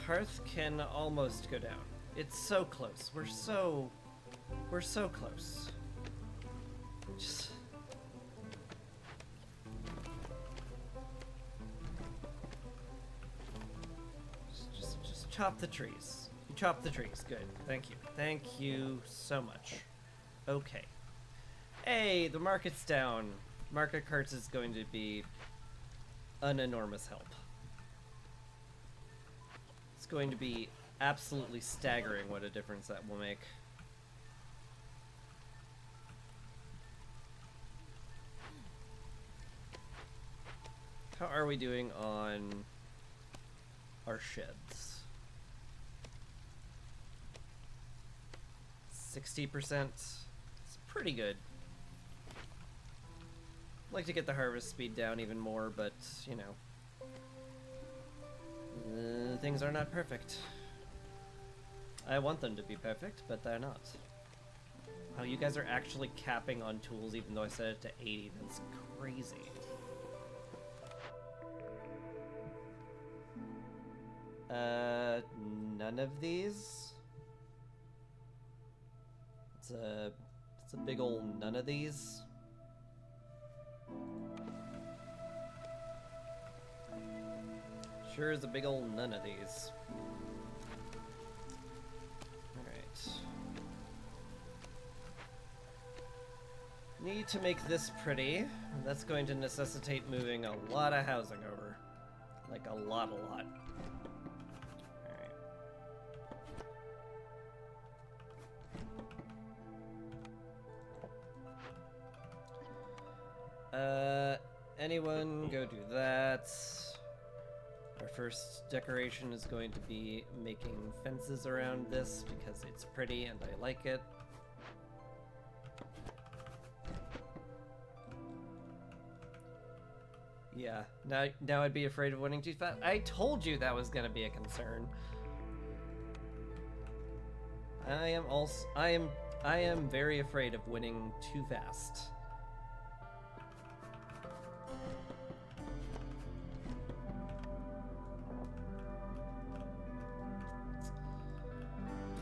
Hearth can almost go down. It's so close. We're so close. Just chop the trees. You chop the trees. Good. Thank you. Thank you so much. Okay. Hey, the market's down. Market carts is going to be an enormous help. It's going to be absolutely staggering what a difference that will make. How are we doing on our sheds? 60%. It's pretty good. I'd like to get the harvest speed down even more, but, you know. Things are not perfect. I want them to be perfect, but they're not. Wow, you guys are actually capping on tools even though I set it to 80. That's crazy. None of these? It's a big old none of these. Sure is a big old none of these. Alright. Need to make this pretty. That's going to necessitate moving a lot of housing over. Like a lot. Alright. Anyone go do that. Our first decoration is going to be making fences around this because it's pretty and I like it. Yeah, now I'd be afraid of winning too fast. I told you that was gonna be a concern. I am very afraid of winning too fast.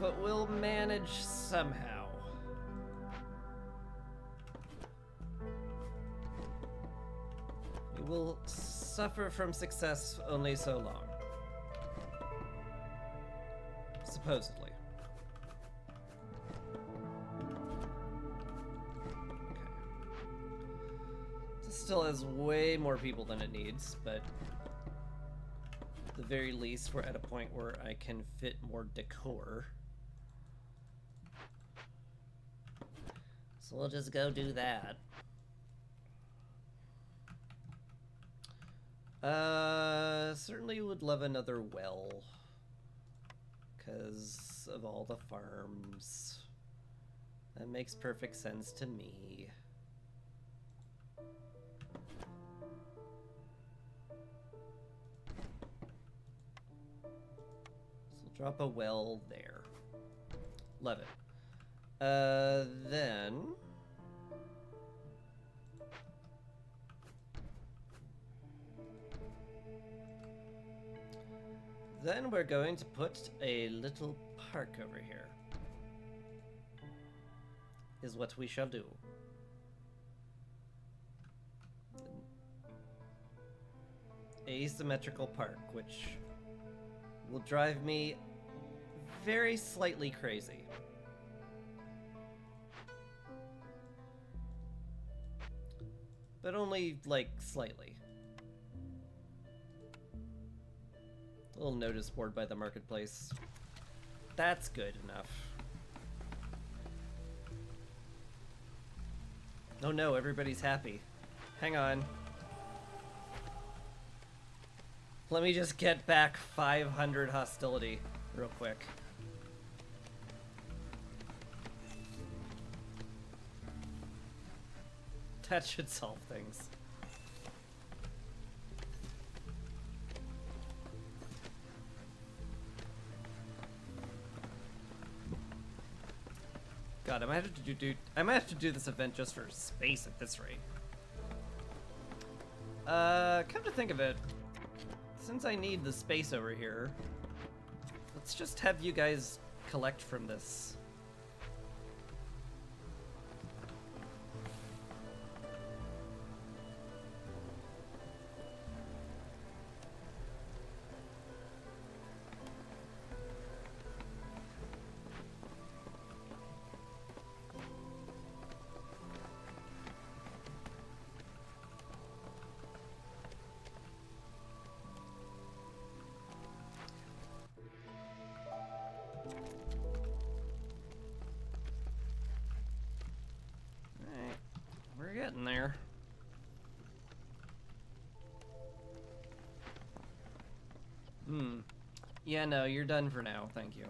but we'll manage somehow. We will suffer from success only so long. Supposedly. Okay. This still has way more people than it needs, but at the very least, we're at a point where I can fit more decor. So we'll just go do that. Certainly would love another well. Because of all the farms. That makes perfect sense to me. Drop a well there. Love it. Then we're going to put a little park over here. Is what we shall do. Asymmetrical park, which will drive me very slightly crazy. But only, like, slightly. A little notice board by the marketplace. That's good enough. Oh no, everybody's happy. Hang on. Let me just get back 500 hostility real quick. That should solve things. God, I might have to do this event just for space at this rate. Come to think of it, since I need the space over here, let's just have you guys collect from this. We're getting there. Yeah, no, you're done for now. Thank you.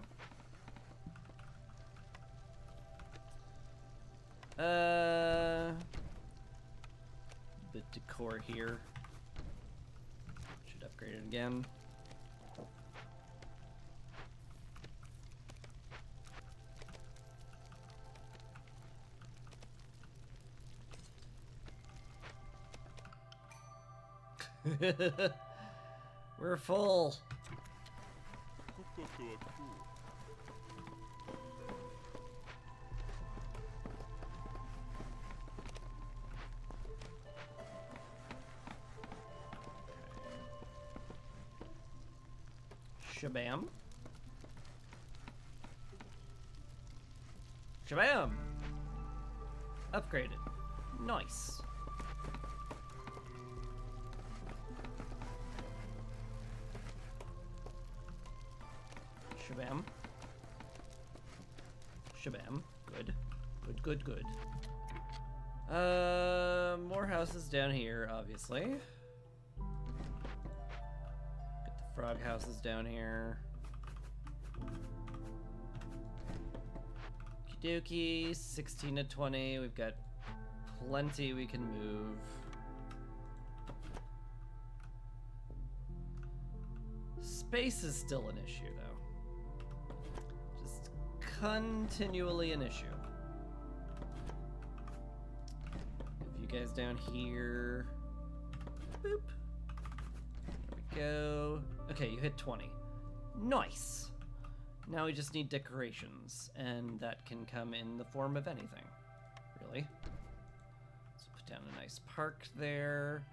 Bit decor here. Should upgrade it again. We're full. Shabam. Shabam! Upgraded. Nice. Shabam. Shabam. Good. Good, good, good. More houses down here, obviously. Get the frog houses down here. Okie dokie, 16 to 20. We've got plenty we can move. Space is still an issue, though. Just continually an issue. Move you guys down here. Boop. There we go. Okay, you hit 20. Nice. Now we just need decorations, and that can come in the form of anything, really. Let's put down a nice park there.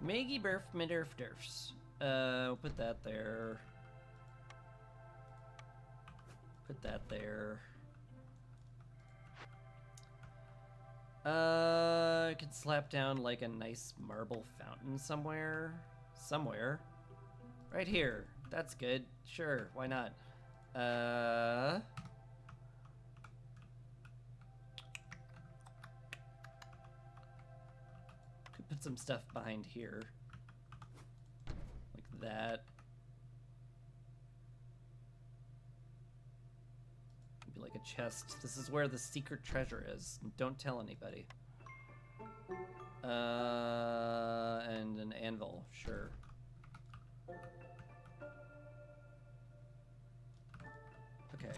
Maggie Burf Midurf Durfs. We'll put that there. Put that there. I could slap down like a nice marble fountain somewhere. Somewhere. Right here. That's good. Sure, why not? Could put some stuff behind here. Like that. Maybe like a chest. This is where the secret treasure is. Don't tell anybody. And an anvil, sure. Okay.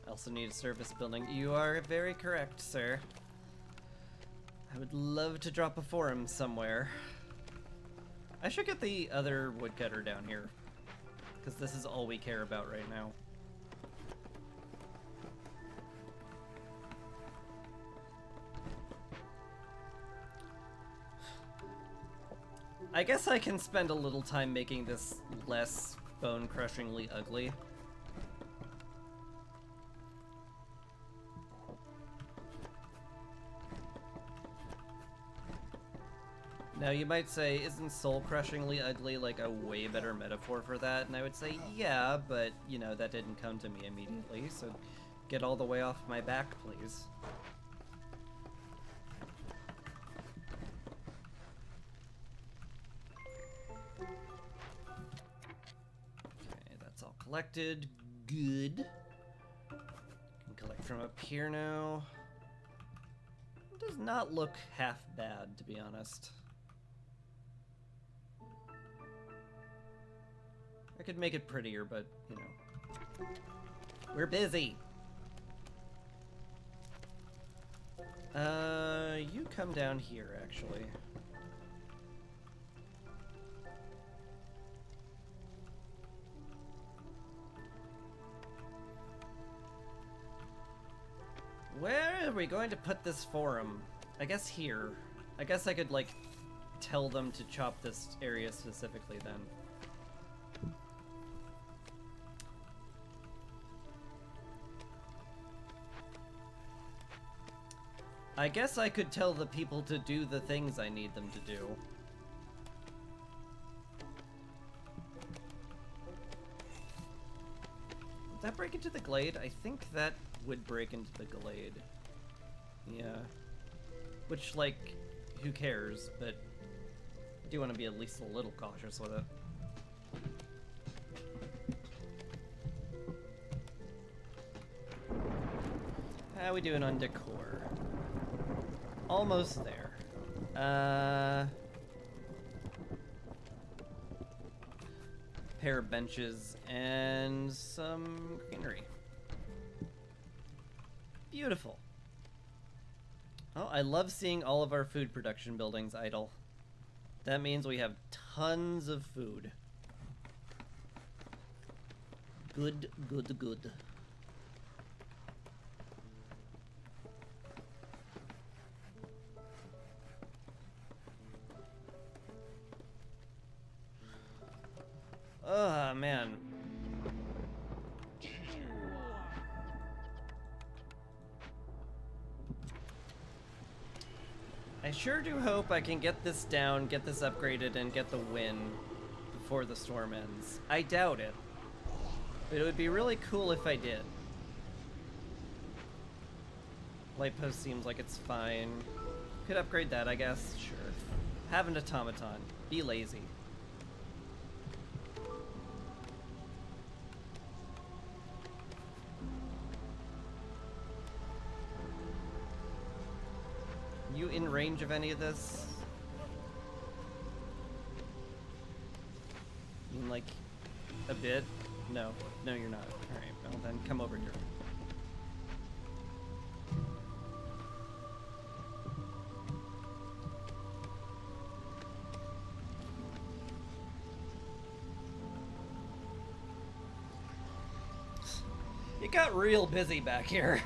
I also need a service building. You are very correct, sir. I would love to drop a forum somewhere. I should get the other woodcutter down here, because this is all we care about right now. I guess I can spend a little time making this less bone-crushingly ugly. Now you might say, isn't soul-crushingly ugly like a way better metaphor for that? And I would say, yeah, but, you know, that didn't come to me immediately, so get all the way off my back, please. Okay, that's all collected. Good. Can collect from up here now. It does not look half bad, to be honest. I could make it prettier, but, you know. We're busy! You come down here, actually. Where are we going to put this forum? I guess here. I guess I could, like, tell them to chop this area specifically then. I guess I could tell the people to do the things I need them to do. Would that break into the glade? I think that would break into the glade. Yeah. Which, like, who cares, but I do want to be at least a little cautious with it. How we doing on decor? Almost there. Pair of benches and some greenery. Beautiful. Oh, I love seeing all of our food production buildings idle. That means we have tons of food. Good, good, good. Oh, man. I sure do hope I can get this down, get this upgraded, and get the win before the storm ends. I doubt it. But it would be really cool if I did. Light post seems like it's fine. Could upgrade that, I guess. Sure. Have an automaton. Be lazy. You in range of any of this? You mean like a bit? No, no, you're not. All right, well then come over here. got real busy back here.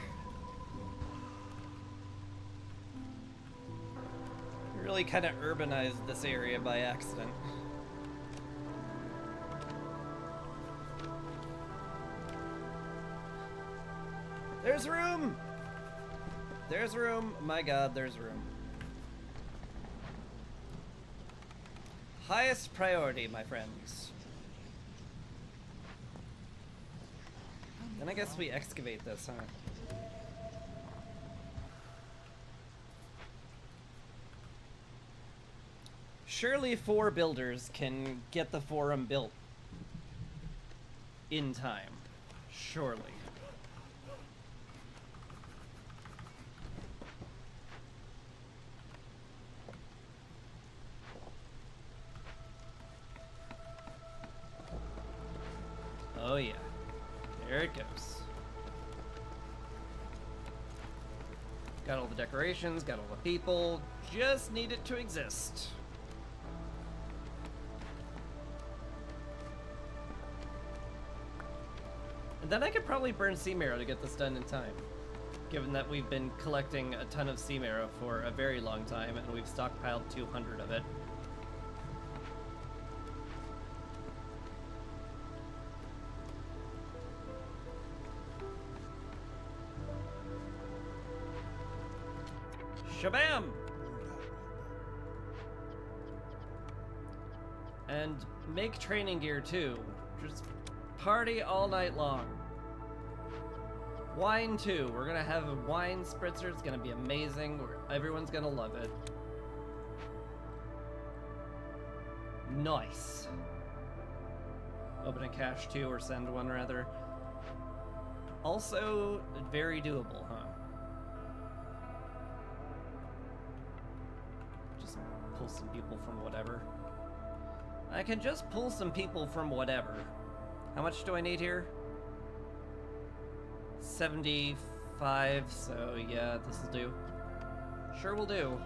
Really kind of urbanized this area by accident. There's room! There's room. My god, there's room. Highest priority, my friends. Then I guess we excavate this, huh? Surely 4 builders can get the forum built in time. Surely. Oh yeah. There it goes. Got all the decorations, got all the people, just need it to exist. And then I could probably burn sea marrow to get this done in time, given that we've been collecting a ton of sea marrow for a very long time and we've stockpiled 200 of it. Shabam! And make training gear too. Just party all night long. Wine too. We're gonna have a wine spritzer. It's gonna be amazing. Everyone's gonna love it. Nice. Open a cache too, or send one rather. Also, very doable, huh? Just pull some people from whatever. I can just pull some people from whatever. How much do I need here? 75, so yeah, this'll do. Sure will do.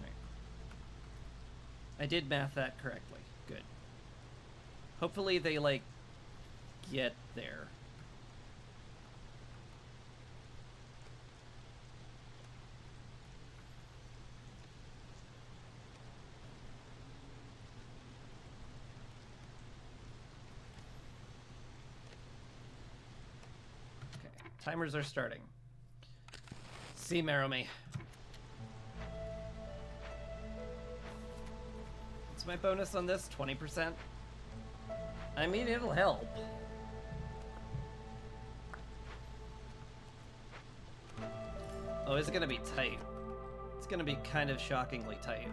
Right. I did math that correctly. Good. Hopefully they, like, get there. Timers are starting. Sea marrow me. What's my bonus on this? 20%? I mean, it'll help. Oh, it's gonna be tight. It's gonna be kind of shockingly tight.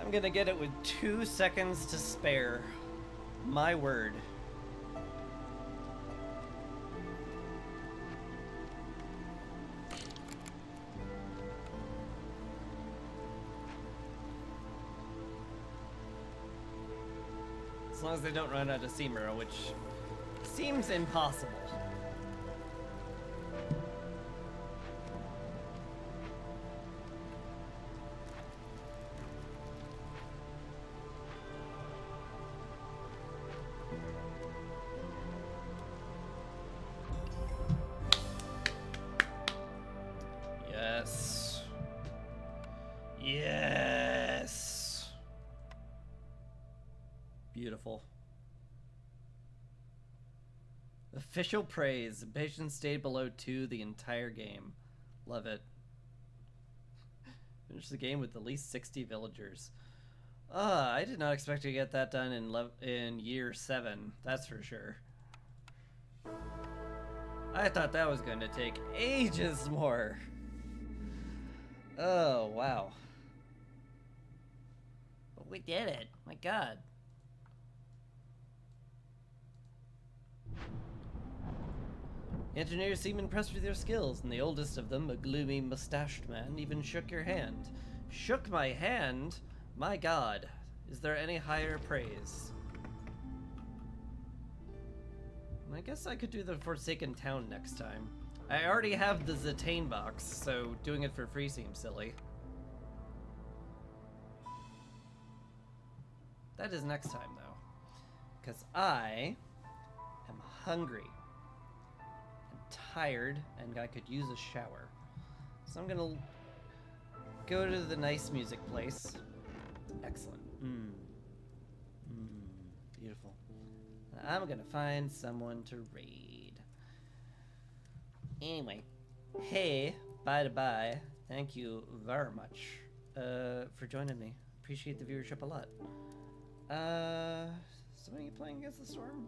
I'm gonna get it with 2 seconds to spare. My word. As long as they don't run out of sea marrow, which seems impossible. Yes. Yes. Beautiful. Official praise. Impatience stayed below 2 the entire game. Love it. Finish the game with at least 60 villagers. I did not expect to get that done in year 7. That's for sure. I thought that was going to take ages more. Oh, wow. But we did it. My god. Engineers seem impressed with your skills, and the oldest of them, a gloomy, mustached man, even shook your hand. Shook my hand? My god. Is there any higher praise? I guess I could do the Forsaken Town next time. I already have the Zatane box, so doing it for free seems silly. That is next time, though. Because I am hungry and tired, and I could use a shower. So I'm gonna go to the nice music place. Excellent. Beautiful. I'm gonna find someone to raid. Anyway, hey, bye. Thank you very much for joining me. Appreciate the viewership a lot. Somebody playing Against the Storm?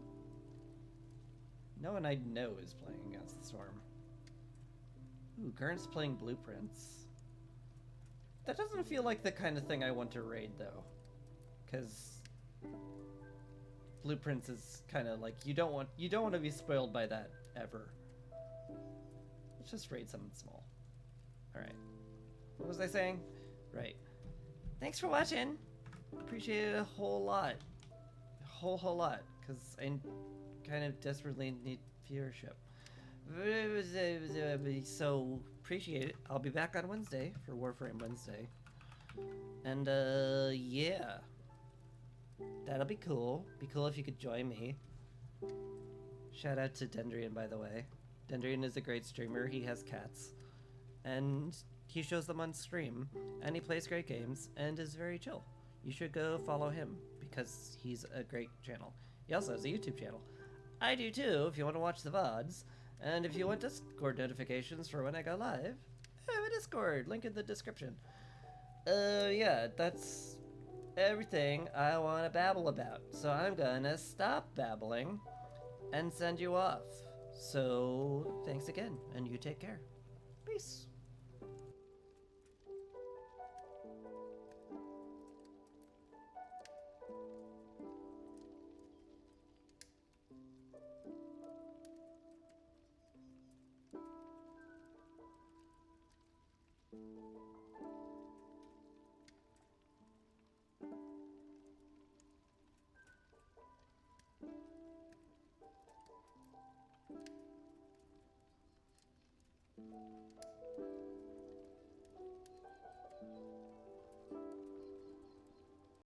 No one I know is playing Against the Storm. Ooh, Gurn's playing Blueprints. That doesn't feel like the kind of thing I want to raid, though. Because Blueprints is kind of like, you don't want to be spoiled by that, ever. Let's just raid something small. Alright. What was I saying? Right. Thanks for watching! Appreciate it a whole lot. A whole lot. Because I kind of desperately need viewership. So, appreciate it. I'll be back on Wednesday for Warframe Wednesday. And, yeah. That'll be cool. Be cool if you could join me. Shout out to Dendrian, by the way. Dendrian is a great streamer. He has cats. And he shows them on stream. And he plays great games and is very chill. You should go follow him because he's a great channel. He also has a YouTube channel. I do too, if you want to watch the VODs. And if you want Discord notifications for when I go live, I have a Discord, link in the description. Yeah, that's everything I want to babble about. So I'm gonna stop babbling and send you off. So, thanks again, and you take care. Peace.